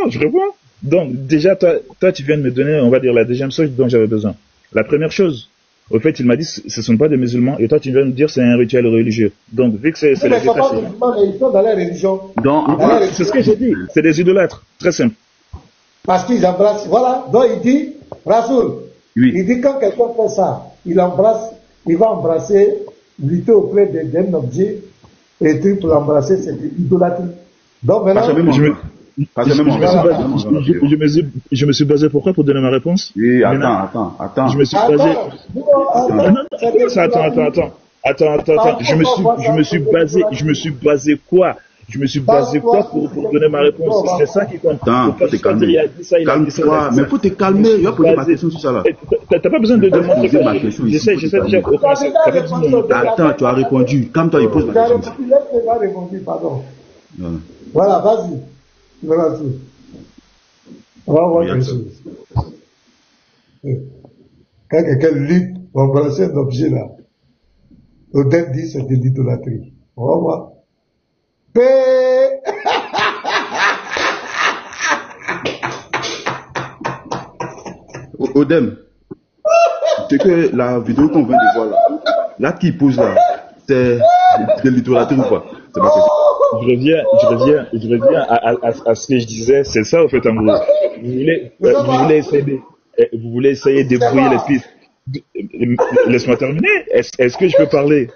je réponds. Donc, déjà, toi, tu viens de me donner, on va dire, la deuxième chose dont j'avais besoin. La première chose, au fait, il m'a dit, ce ne sont pas des musulmans, et toi, tu viens de me dire, c'est un rituel religieux. Donc, vu que c'est les États-Unis. Ils sont dans la religion. C'est ce que j'ai dit. C'est des idolâtres. Très simple. Parce qu'ils embrassent, voilà. Donc, il dit, Rasoul. Oui. Il dit quand quelqu'un fait ça, il va embrasser, lutter auprès d'un objet, et tout pour l'embrasser, c'est de l'idolâtrie. Donc maintenant, je me suis basé pourquoi pour donner ma réponse? Oui, attends. Je me suis basé. Attends. Je me suis basé quoi? Je me suis basé quoi pour donner ma réponse? C'est ça qui compte. Attends, faut te calmer. Calme-toi, mais faut te calmer. Il va poser ma question sur ça là. T'as pas besoin de demander ma question. J'essaie déjà. Attends, tu as répondu. Calme-toi, il pose ma question. Tu as répondu, pardon. Voilà, vas-y. On va voir quelque chose. Quand quelqu'un lutte pour embrasser un objet là, Odette dit c'est de l'idolâtrie. On va voir. Odem, c'est que la vidéo qu'on vient de voir là qui pose là, c'est de l'idolâtrie ou pas? C'est ma question. Je reviens à ce que je disais, c'est ça au fait en gros. Vous voulez essayer de brouiller les pistes. Laisse-moi terminer. Est-ce que je peux parler?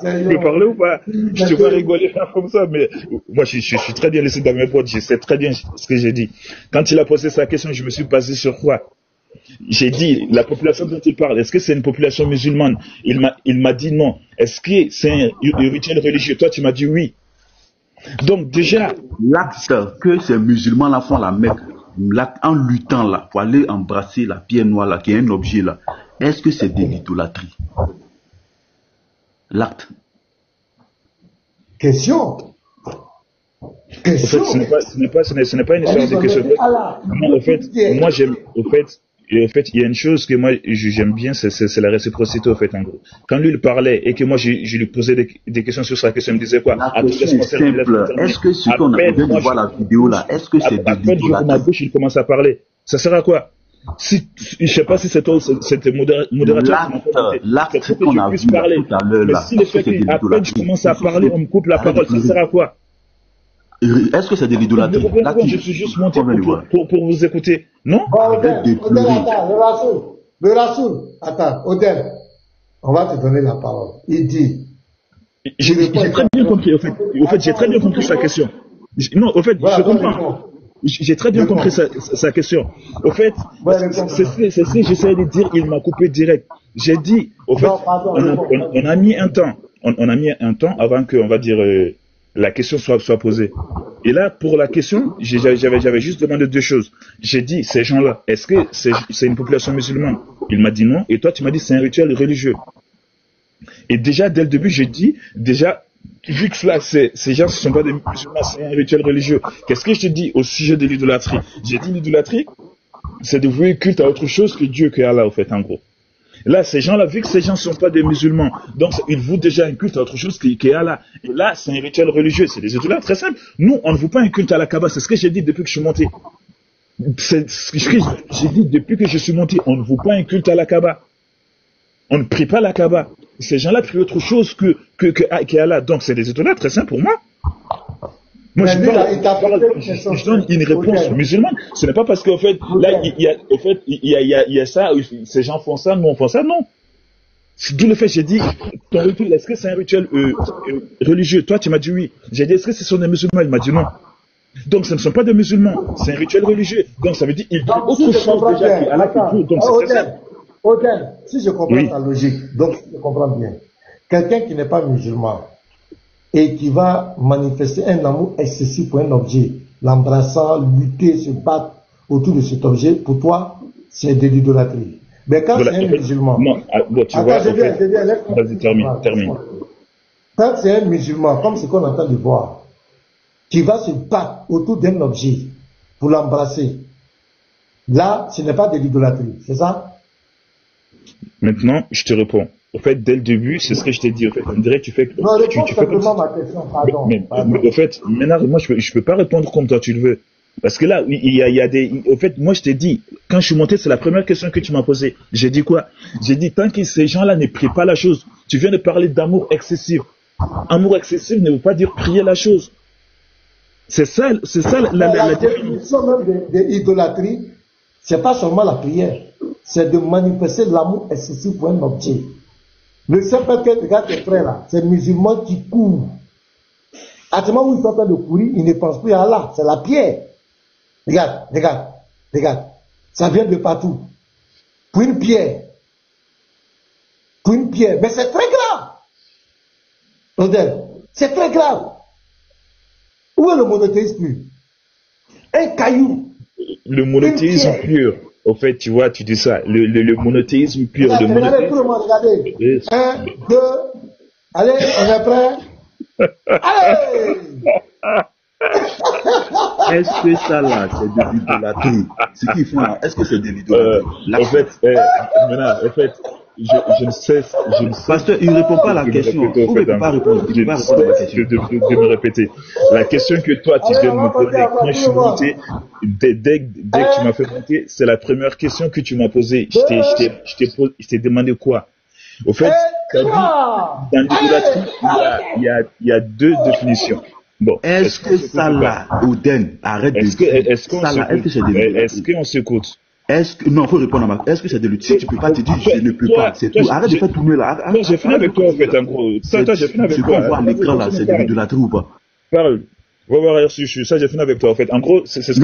Je peux parler ou pas? Je te vois rigoler comme ça, mais moi je suis très bien laissé dans mes potes, je sais très bien ce que j'ai dit. Quand il a posé sa question, je me suis basé sur quoi? J'ai dit, la population dont il parle, est-ce que c'est une population musulmane? Il m'a dit non. Est-ce que c'est un rituel religieux? Toi, tu m'as dit oui. Donc déjà, l'acte que ces musulmans-là font à la Mecque, l'acte en luttant là, pour aller embrasser la pierre noire là, qui est un objet là, est-ce que c'est de l'idolâtrie? L'acte. Question. En fait, ce n'est pas une histoire de question. Moi, en fait, moi j'aime, en fait, il y a une chose que moi j'aime bien, c'est la réciprocité, en fait, en gros. Quand lui il parlait et que moi je lui posais des questions sur sa question, il me disait quoi? La question est simple. Est-ce que ce qu'on a besoin de voir la vidéo là, est-ce que c'est de l'idolâtrie? Ma bouche, il commence à parler. Ça sert à quoi? Si, je sais pas si c'est toi, c'était modérateur. L'acte qu'on a vu tout à l'heure là. Mais si le fait qu'à peine je commence à parler, on me coupe la parole, ça sert à quoi? Est-ce que c'est de l'idolâtrie? Je suis juste monté pour vous écouter. Non? Odel, attends, le Rassoul, attends, Odel, on va te donner la parole. Il dit. J'ai très bien compris, au fait, j'ai très bien compris sa question. Non, au fait, je comprends. J'ai très bien compris sa question. Au fait, c'est ce que j'essayais de dire, il m'a coupé direct. J'ai dit, au fait, on a mis un temps. On a mis un temps avant que, on va dire, la question soit posée. Et là, pour la question, j'avais juste demandé deux choses. J'ai dit, ces gens-là, est-ce que c'est une population musulmane? Il m'a dit non. Et toi, tu m'as dit, c'est un rituel religieux. Et déjà, dès le début, j'ai dit, déjà, vu que là, ces gens ne sont pas des musulmans, c'est un rituel religieux. Qu'est-ce que je te dis au sujet de l'idolâtrie? J'ai dit, l'idolâtrie, c'est de vouer culte à autre chose que Dieu, que Allah, au fait, en gros. Là, ces gens-là, vu que ces gens ne sont pas des musulmans, donc ils vouent déjà un culte à autre chose que Allah. Et là, c'est un rituel religieux, c'est des idolâtres, très simple. Nous, on ne voue pas un culte à la Kaaba, c'est ce que j'ai dit depuis que je suis monté. C'est ce que j'ai dit depuis que je suis monté, on ne voue pas un culte à la Kaaba. On ne prie pas la Kaaba. Ces gens-là prient autre chose que Allah. Donc, c'est des idolâtres, très simple pour moi. Moi, je donne une réponse musulmane. Ce n'est pas parce qu'en fait, là, il y a ça, ces gens font ça, nous on fait ça, non. D'où le fait, j'ai dit, ton rituel, est-ce que c'est un rituel religieux? Toi, tu m'as dit oui. J'ai dit, est-ce que ce sont des musulmans? Il m'a dit non. Donc, ce ne sont pas des musulmans, c'est un rituel religieux. Donc, ça veut dire qu'ils prient autre chose déjà qu'Allah qui prie. Donc, c'est ça. Odel, si je comprends ta logique, donc je comprends bien. Quelqu'un qui n'est pas musulman et qui va manifester un amour excessif pour un objet, l'embrassant, lutter, se battre autour de cet objet, pour toi, c'est de l'idolâtrie. Mais quand c'est un musulman... Non, bon, tu vois, vas-y, termine. Quand c'est un musulman, comme ce qu'on entend de voir, qui va se battre autour d'un objet pour l'embrasser, là, ce n'est pas de l'idolâtrie, c'est ça? Maintenant, je te réponds. Au fait, dès le début, c'est ce que je t'ai dit. Au fait, on dirait que tu fais. Non, réponds simplement ma question, pardon. Mais au fait, maintenant, moi, je peux pas répondre comme toi tu le veux. Parce que là, il y a des. Au fait, moi, je t'ai dit, quand je suis monté, c'est la première question que tu m'as posée. J'ai dit quoi? J'ai dit, tant que ces gens-là ne prient pas la chose, tu viens de parler d'amour excessif. Amour excessif ne veut pas dire prier la chose. C'est ça la définition même de l'idolâtrie, c'est pas seulement la prière. C'est de manifester l'amour excessif pour un objet. Le simple fait que regarde tes frères là, c'est musulmans qui courent. À ce moment où ils sont en train de courir, ils ne pensent plus à Allah, c'est la pierre. Regarde. Ça vient de partout. Pour une pierre. Mais c'est très grave. Odel, c'est très grave. Où est le monothéisme pur? Un caillou. Le monothéisme pur. Au fait, tu vois, tu dis ça. Le monothéisme pur. Regardez tout le monde, regardez. 1, 2, allez, on est prêt? Allez! Est-ce que ça là, c'est de l'idolâtrie? Ce qu'ils font là, est-ce que c'est de l'idolâtrie? En fait, maintenant, en fait, je ne sais. Pasteur, il ne répond pas à la question. Vous ne pouvez pas répondre. De me répéter. La question que toi, tu viens de me poser, quand je suis monté, dès que tu m'as fait monter, c'est la première question que tu m'as posée. Je t'ai demandé quoi? Au fait, tu as dit, dans l'idolâtrie, il y a deux définitions. Bon, est-ce que ça là, Oden, arrête de dire. Est-ce qu'on s'écoute? Non, il faut répondre à ma. Est-ce que c'est de l'idolâtrie? Si tu ne peux pas te dire, je ne peux pas. C'est tout. Arrête de faire tourner là. Non, j'ai fini avec toi, en fait, en gros. J'ai fini avec toi. Ce qu'on voit à l'écran là, c'est de l'idolâtrie ou pas? Parle. Ouais, ça j'ai fini avec toi en fait. En gros, c'est ce que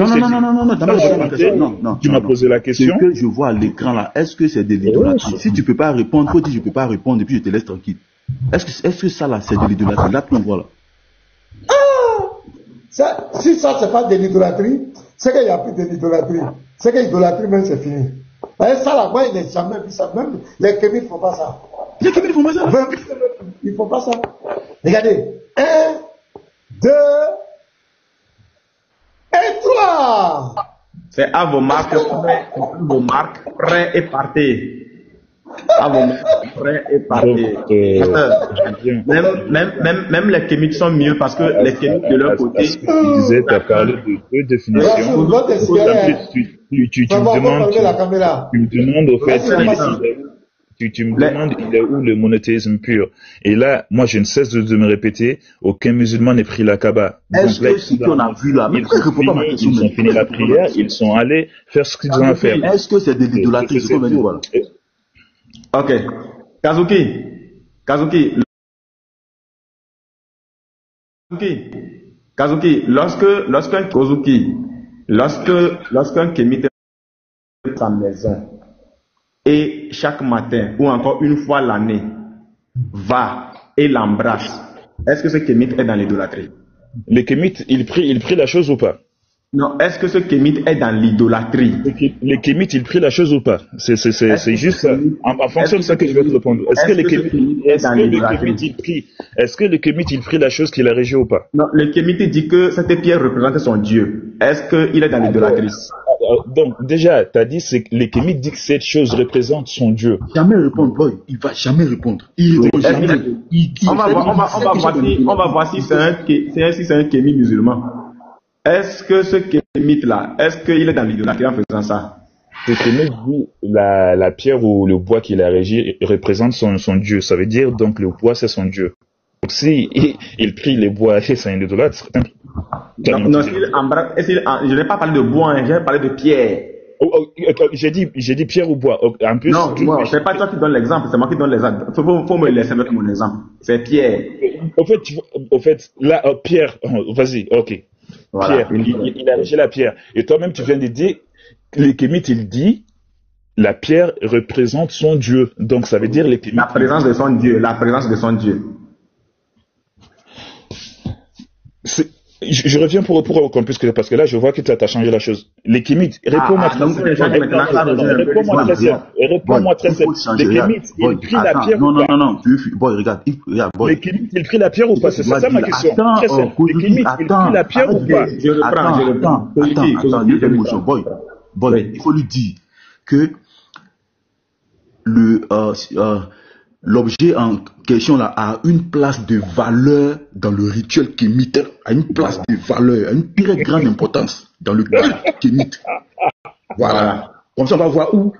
non, tu m'as posé la question. Ce que je vois à l'écran là, est-ce que c'est de l'idolâtrie? Si tu peux pas répondre, faut dire je peux pas répondre et puis je te laisse tranquille. Est-ce que ça là, c'est de l'idolâtrie? Là, on voit là. Si ça, c'est pas de l'idolâtrie, c'est qu'il n'y a plus de l'idolâtrie. C'est que l'idolâtrie même, c'est fini. Ça, là, moi, il n'est jamais vu ça. Même les Kémites ne font pas ça. Les Kémites font pas ça? Ils ne font pas ça. Regardez. 1, 2, et 3. C'est à vos marques, prêts et partez. À vos marques, prêts et partez. Même les Kémites sont mieux parce que les Kémites de leur côté. Tu disais, tu as parlé de deux définitions. Tu me demandes au fait. Tu me demandes il est où le monothéisme pur. Et là, moi, je ne cesse de me répéter, aucun musulman n'est pris la Kaaba. Est-ce que ce qu'on a vu là, ils ont fini la prière, ils sont allés faire ce qu'ils ont à faire. Est-ce que c'est de l'idolâtrie? Voilà. Ok. Kazuki, lorsqu'un Kémite est dans sa maison, et chaque matin, ou encore une fois l'année, va et l'embrasse, est-ce que ce Kémite est dans l'idolâtrie? Le Kémite, il prie la chose ou pas? Non, est-ce que ce Kémite est dans l'idolâtrie? Le Kémite, il prie la chose ou pas? C'est juste en fonction de ça que je vais te répondre. Est-ce que le Kémite, il prie la chose qu'il a régie ou pas? Non, le Kémite dit que cette pierre représente son Dieu. Est-ce qu'il est dans l'idolâtrie? Donc, déjà, tu as dit que le Kémite dit que cette chose représente son Dieu. Jamais répondre, boy. Il va jamais répondre. On va voir si c'est un Kémite musulman. Est-ce que ce Kémite-là, est-ce qu'il est dans l'idolâtrie en faisant ça? Le Kémite dit la pierre ou le bois qu'il a régi représente son Dieu. Ça veut dire donc le bois c'est son Dieu. Donc si il prie les bois et c'est un idolâtre. Non, je n'ai pas parlé de bois, j'ai parlé de pierre. J'ai dit pierre ou bois. En plus, non, c'est pas toi qui donne l'exemple, c'est moi qui donne l'exemple. Faut me laisser mettre mon exemple. C'est pierre. Au fait, là, pierre, vas-y, ok. Voilà. Pierre, il a régi la pierre. Et toi-même, tu viens de dire, les Kémites, il dit, la pierre représente son Dieu. Donc, ça veut dire les Kémites. La présence de son Dieu. Je reviens pour qu'on puisse, parce que là, je vois que tu as changé la chose. Les Kémites, réponds-moi très simple. Réponds-moi très simple. Les Kémites, ils prient la pierre ou pas? Non. Boy, regarde. Les Kémites, ils prient la pierre ou pas? C'est ça ma question. Très simple. Les Kémites, ils prient la pierre ou pas? Je reprends. Boy, il faut lui dire que l'objet en question là a une place de valeur dans le rituel kémite, a une place de valeur, a une très grande importance dans le culte kémite. Voilà. Comme ça, on va voir comment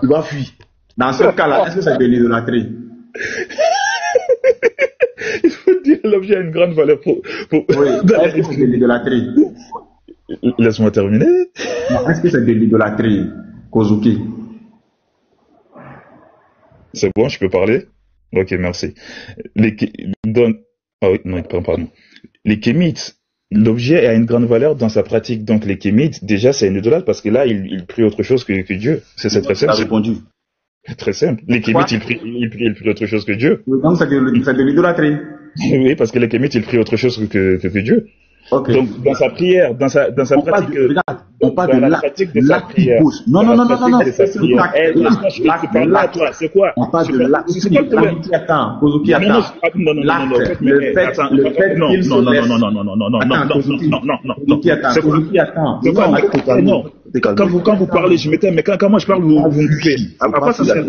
il va fuir. Dans ce cas-là, est-ce que c'est de l'idolâtrie? Il faut dire l'objet a une grande valeur pour... Oui, est-ce que c'est de l'idolâtrie? Laisse-moi terminer. Non, est-ce que c'est de l'idolâtrie, Kozuki? C'est bon, je peux parler? Ok, merci. Pardon. Les Kémites, l'objet a une grande valeur dans sa pratique. Donc les Kémites, déjà, c'est une idolâtre parce que là, il prie autre chose que Dieu. C'est très simple. Tu as répondu. Très simple. Les Kémites, ils prient autre chose que Dieu. Donc c'est de l'idolâtrie. Oui, parce que les Kémites, ils prient autre chose que Dieu. Okay. Donc, dans sa prière, dans sa pratique, on parle de l'acte de sa prière. Non. C'est quoi? On parle de l'acte. C'est quoi le problème? Attends, Kozuki, attends. Non. Quand vous parlez, je m'éteins, mais quand moi je parle, vous me coupez.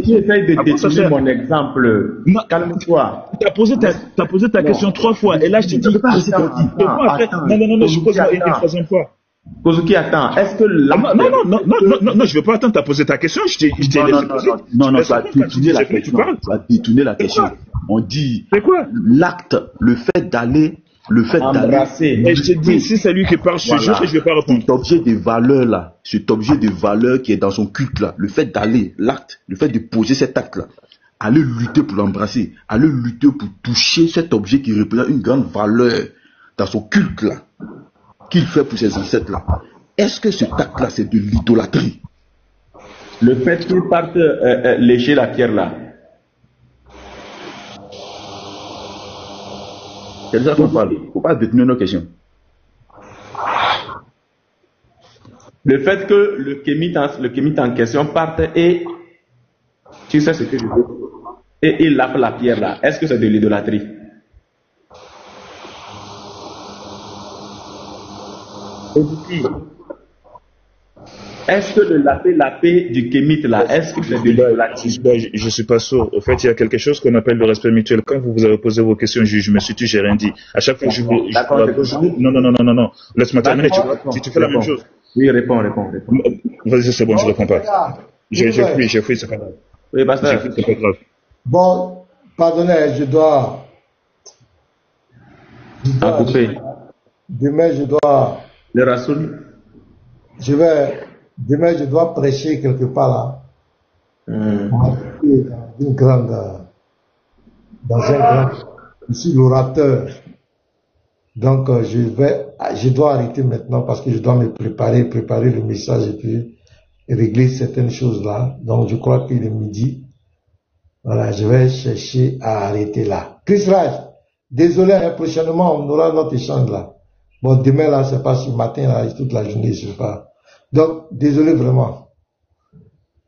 Tu essayes de détourner mon exemple. Calme-toi. T'as posé ta question 3 fois, et là je te dis, non, je pose une troisième fois. Kozuki, attends, est-ce que non, je veux pas attendre, t'as posé ta question, je t'ai laissé poser. Non, tu as détourné la question. Tu as détourné la question. On dit, c'est quoi? L'acte, le fait d'aller embrasser. Et je te dis, si c'est lui qui parle, je te jure que je vais pas répondre. Cet objet de valeur là, cet objet de valeur qui est dans son culte là, le fait d'aller, l'acte, le fait de poser cet acte là, aller lutter pour l'embrasser, aller lutter pour toucher cet objet qui représente une grande valeur dans son culte-là, qu'il fait pour ses ancêtres-là, est-ce que ce acte-là, c'est de l'idolâtrie? Le fait qu'il parte lécher la pierre là. C'est déjà qu'on parle. Il ne faut pas détenir nos questions. Le fait que le kémite en question parte et tu sais ce que je veux, et il lave la pierre là, est-ce que c'est de l'idolâtrie? Est-ce que de laver la paix du kémite là, est-ce que c'est de l'idolâtrie? Je suis pas sûr. Au fait, il y a quelque chose qu'on appelle le respect mutuel. Quand vous avez posé vos questions, je me suis dit, j'ai rien dit. À chaque fois, non. Laisse-moi terminer. Tu fais la même chose. Oui, réponds. Vas-y, c'est bon, je réponds pas. J'ai fui, c'est pas grave. Oui, pasteur. C'est pas grave. Bon, pardonnez, je dois couper. Demain, je dois. Le Rassoul. Demain, je dois prêcher quelque part là. Dans un grand. Je suis l'orateur. Donc, je dois arrêter maintenant parce que je dois me préparer le message et puis régler certaines choses là. Donc, je crois qu'il est midi. Voilà, je vais chercher à arrêter là. Chris Raj, désolé, prochainement, on aura notre échange là. Bon, demain là, c'est pas ce matin là, toute la journée, je sais pas. Donc, désolé vraiment.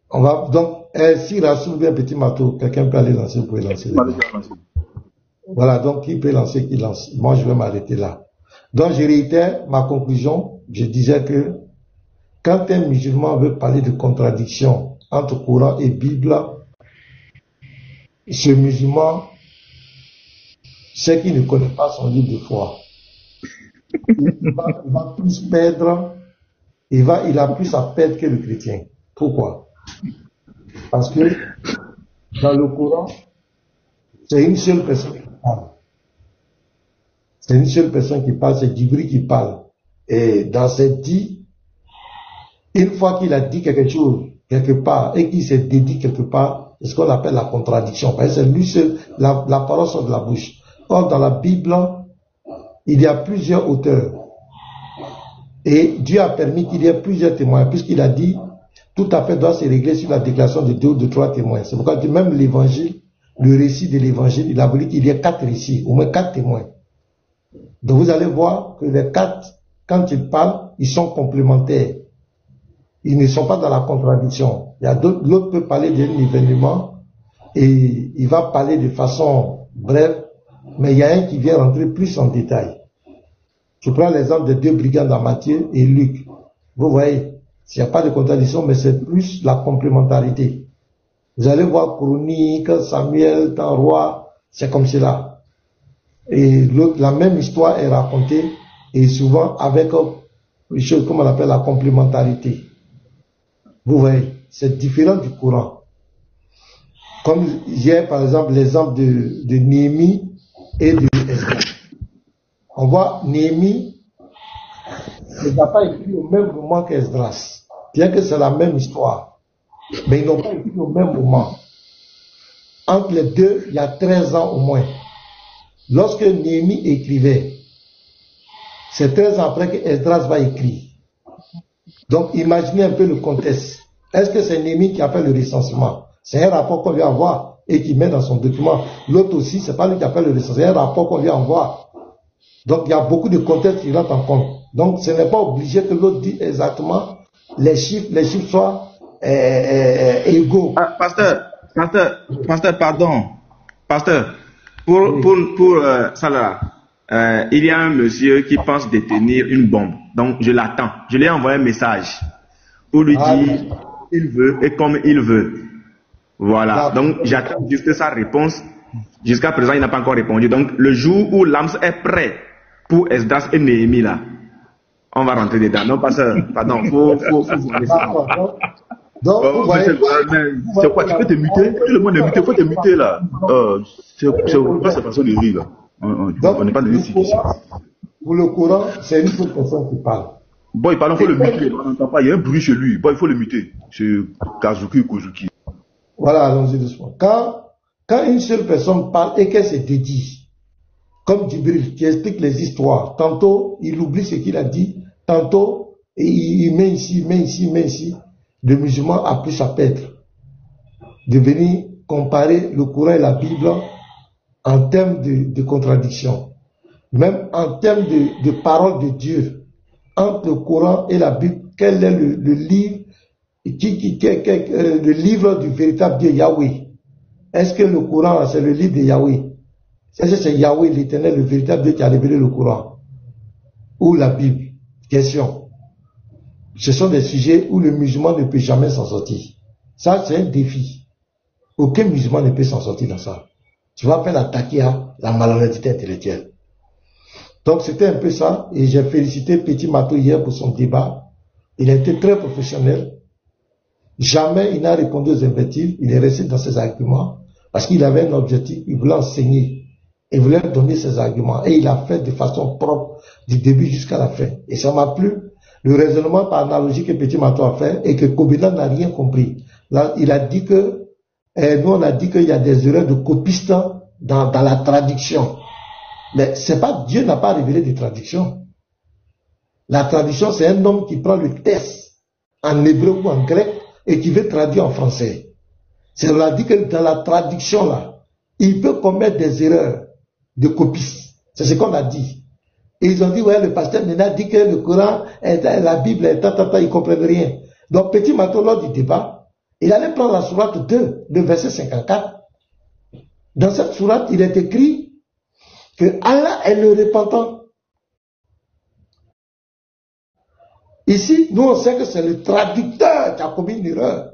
On va, donc, si Rassoul vient petit matou, quelqu'un peut aller lancer, vous pouvez lancer. Voilà, donc qui peut lancer, qui lance. Moi, je vais m'arrêter là. Donc, je réitère ma conclusion. Je disais que quand un musulman veut parler de contradiction entre Coran et Bible, ce musulman, c'est qu'il ne connaît pas son livre de foi. Il va plus perdre, il a plus à perdre que le chrétien. Pourquoi? Parce que dans le Coran, c'est une seule personne qui parle. C'est une seule personne qui parle, c'est Djibril qui parle. Et dans cette dit, une fois qu'il a dit quelque chose quelque part et qu'il s'est dédié quelque part, c'est ce qu'on appelle la contradiction. Parce que c'est lui seul, la parole sort de la bouche. Or, dans la Bible, il y a plusieurs auteurs. Et Dieu a permis qu'il y ait plusieurs témoins, puisqu'il a dit, tout à fait doit se régler sur la déclaration de 2 ou de 3 témoins. C'est pourquoi même l'évangile, le récit de l'évangile, il a voulu qu'il y ait 4 récits, au moins 4 témoins. Donc vous allez voir que les 4, quand ils parlent, ils sont complémentaires. Ils ne sont pas dans la contradiction. Il y a l'autre peut parler d'un événement et il va parler de façon brève, mais il y a un qui vient rentrer plus en détail. Je prends l'exemple des 2 brigands dans Matthieu et Luc. Vous voyez, il n'y a pas de contradiction, mais c'est plus la complémentarité. Vous allez voir Chronique, Samuel, Temps Roi, c'est comme cela. Et la même histoire est racontée, et souvent avec une chose comme on appelle la complémentarité. Vous voyez, c'est différent du Coran. Comme j'ai par exemple l'exemple de Néhémie et de Esdras. On voit Néhémie, il n'a pas écrit au même moment qu'Esdras, bien que c'est la même histoire. Mais ils n'ont pas écrit au même moment. Entre les deux, il y a 13 ans au moins. Lorsque Néhémie écrivait, c'est 13 ans après que Esdras va écrire. Donc imaginez un peu le contexte. Est-ce que c'est Néhémie qui a fait le recensement? C'est un rapport qu'on lui envoie et qui met dans son document. L'autre aussi, c'est pas lui qui a fait le recensement, c'est un rapport qu'on lui envoie. Donc il y a beaucoup de contexte qui rentrent en compte. Donc ce n'est pas obligé que l'autre dise exactement les chiffres soient égaux. Pasteur, pardon. Pasteur, pour ça là, il y a un monsieur qui pense détenir une bombe. Donc je l'attends. Je lui ai envoyé un message pour lui dire il veut et comme il veut. Voilà. Donc j'attends juste sa réponse. Jusqu'à présent, il n'a pas encore répondu. Donc le jour où l'AMS est prêt pour Esdras et Néhémie là, on va rentrer dedans. Non, pasteur, pardon, faut vous laisser. Donc, c'est quoi? Tu peux te muter? Tout le monde est muté, faut te muter là. C'est pas sa façon de rire là. On n'est pas dans une situation. Pour le Coran, c'est une seule personne qui parle. Bon, il parle, il faut le muter. On n'entend pas, il y a un bruit chez lui. Bon, il faut le muter. C'est Kazuki ou Kozuki. Voilà, allons-y doucement. Quand une seule personne parle et qu'elle se dédie, comme Djibril, qui explique les histoires. Tantôt, il oublie ce qu'il a dit, tantôt, il met ici, il met ici, il met ici. Le musulman a plus à perdre de venir comparer le Coran et la Bible en termes de contradiction. Même en termes de parole de Dieu, entre le Coran et la Bible, quel est le livre, le livre du véritable Dieu Yahweh? Est-ce que le Coran, c'est le livre de Yahweh? Est-ce que c'est Yahweh, l'Éternel, le véritable Dieu qui a révélé le Coran? Ou la Bible? Question. Ce sont des sujets où le musulman ne peut jamais s'en sortir. Ça, c'est un défi. Aucun musulman ne peut s'en sortir dans ça. Tu vas faire attaquer à la malhonnêteté intellectuelle. Donc, c'était un peu ça. Et j'ai félicité Petit Mato hier pour son débat. Il a été très professionnel. Jamais il n'a répondu aux invectives. Il est resté dans ses arguments parce qu'il avait un objectif. Il voulait enseigner. Il voulait donner ses arguments. Et il a fait de façon propre du début jusqu'à la fin. Et ça m'a plu. Le raisonnement par analogie que Petit Mato a fait et que Kobina n'a rien compris. Là, il a dit que, nous on a dit qu'il y a des erreurs de copistes dans la traduction. Mais c'est pas, Dieu n'a pas révélé de traduction. La traduction, c'est un homme qui prend le texte en hébreu ou en grec et qui veut traduire en français. On a dit que dans la traduction là, il peut commettre des erreurs de copistes. C'est ce qu'on a dit. Et ils ont dit, ouais, le pasteur Nena dit que le Coran, la Bible, ils ne comprennent rien. Donc, Petit Mato, lors du débat, il allait prendre la sourate 2, le verset 54. Dans cette sourate, il est écrit que Allah est le repentant. Ici, nous, on sait que c'est le traducteur qui a commis une erreur.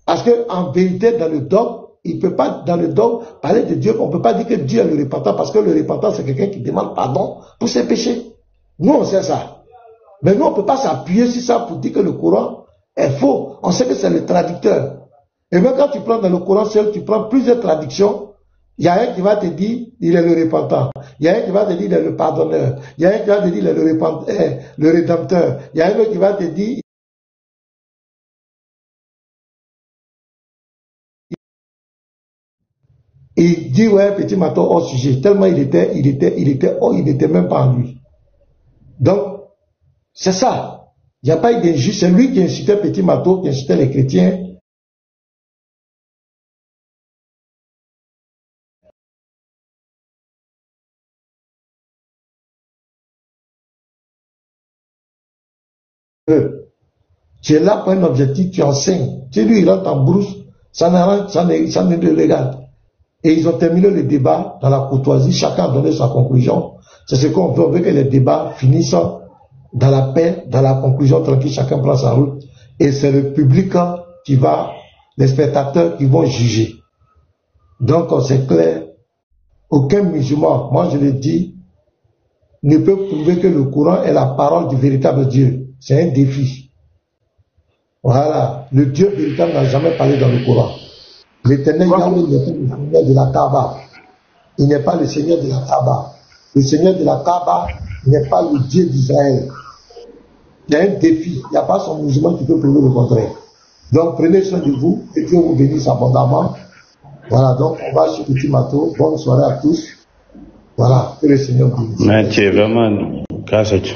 Parce qu'en vérité, dans le dogme, il ne peut pas, dans le dogme, parler de Dieu. On ne peut pas dire que Dieu est le repentant, parce que le repentant, c'est quelqu'un qui demande pardon pour ses péchés. Nous, on sait ça. Mais nous, on ne peut pas s'appuyer sur ça pour dire que le Coran est faux. On sait que c'est le traducteur. Et même quand tu prends dans le Coran seul, tu prends plusieurs traductions. Il y a un qui va te dire, il est le repentant. Il y a un qui va te dire, il est le pardonneur. Il y a un qui va te dire, il est le rédempteur. Il y a un autre qui va te dire, il dit, ouais, Petit Mato hors sujet. Tellement il était même pas en lui. Donc, c'est ça. Il n'y a pas eu d'injuste. C'est lui qui incitait Petit Mato, qui incitait les chrétiens. Tu es là pour un objectif, tu enseignes. Tu lui, il rentre en brousse, ça ne le regarde. Et ils ont terminé le débat dans la courtoisie, chacun a donné sa conclusion. C'est ce qu'on veut, on veut que les débats finissent dans la paix, dans la conclusion tranquille, chacun prend sa route. Et c'est le public qui va, les spectateurs qui vont juger. Donc c'est clair, aucun musulman, moi je le dis, ne peut prouver que le Coran est la parole du véritable Dieu. C'est un défi. Voilà, le Dieu véritable n'a jamais parlé dans le Coran. L'Éternel Yahweh n'est pas le Seigneur de la Kaaba. Il n'est pas le Seigneur de la Kaaba. Le Seigneur de la Kaaba n'est pas le Dieu d'Israël. Il y a un défi. Il n'y a pas son musulman qui peut prouver le contraire. Donc prenez soin de vous et Dieu vous bénisse abondamment. Voilà, donc on va sur Petit Mato. Bonne soirée à tous. Voilà, que le Seigneur vous bénisse. Mais tu es vraiment grâce à Dieu.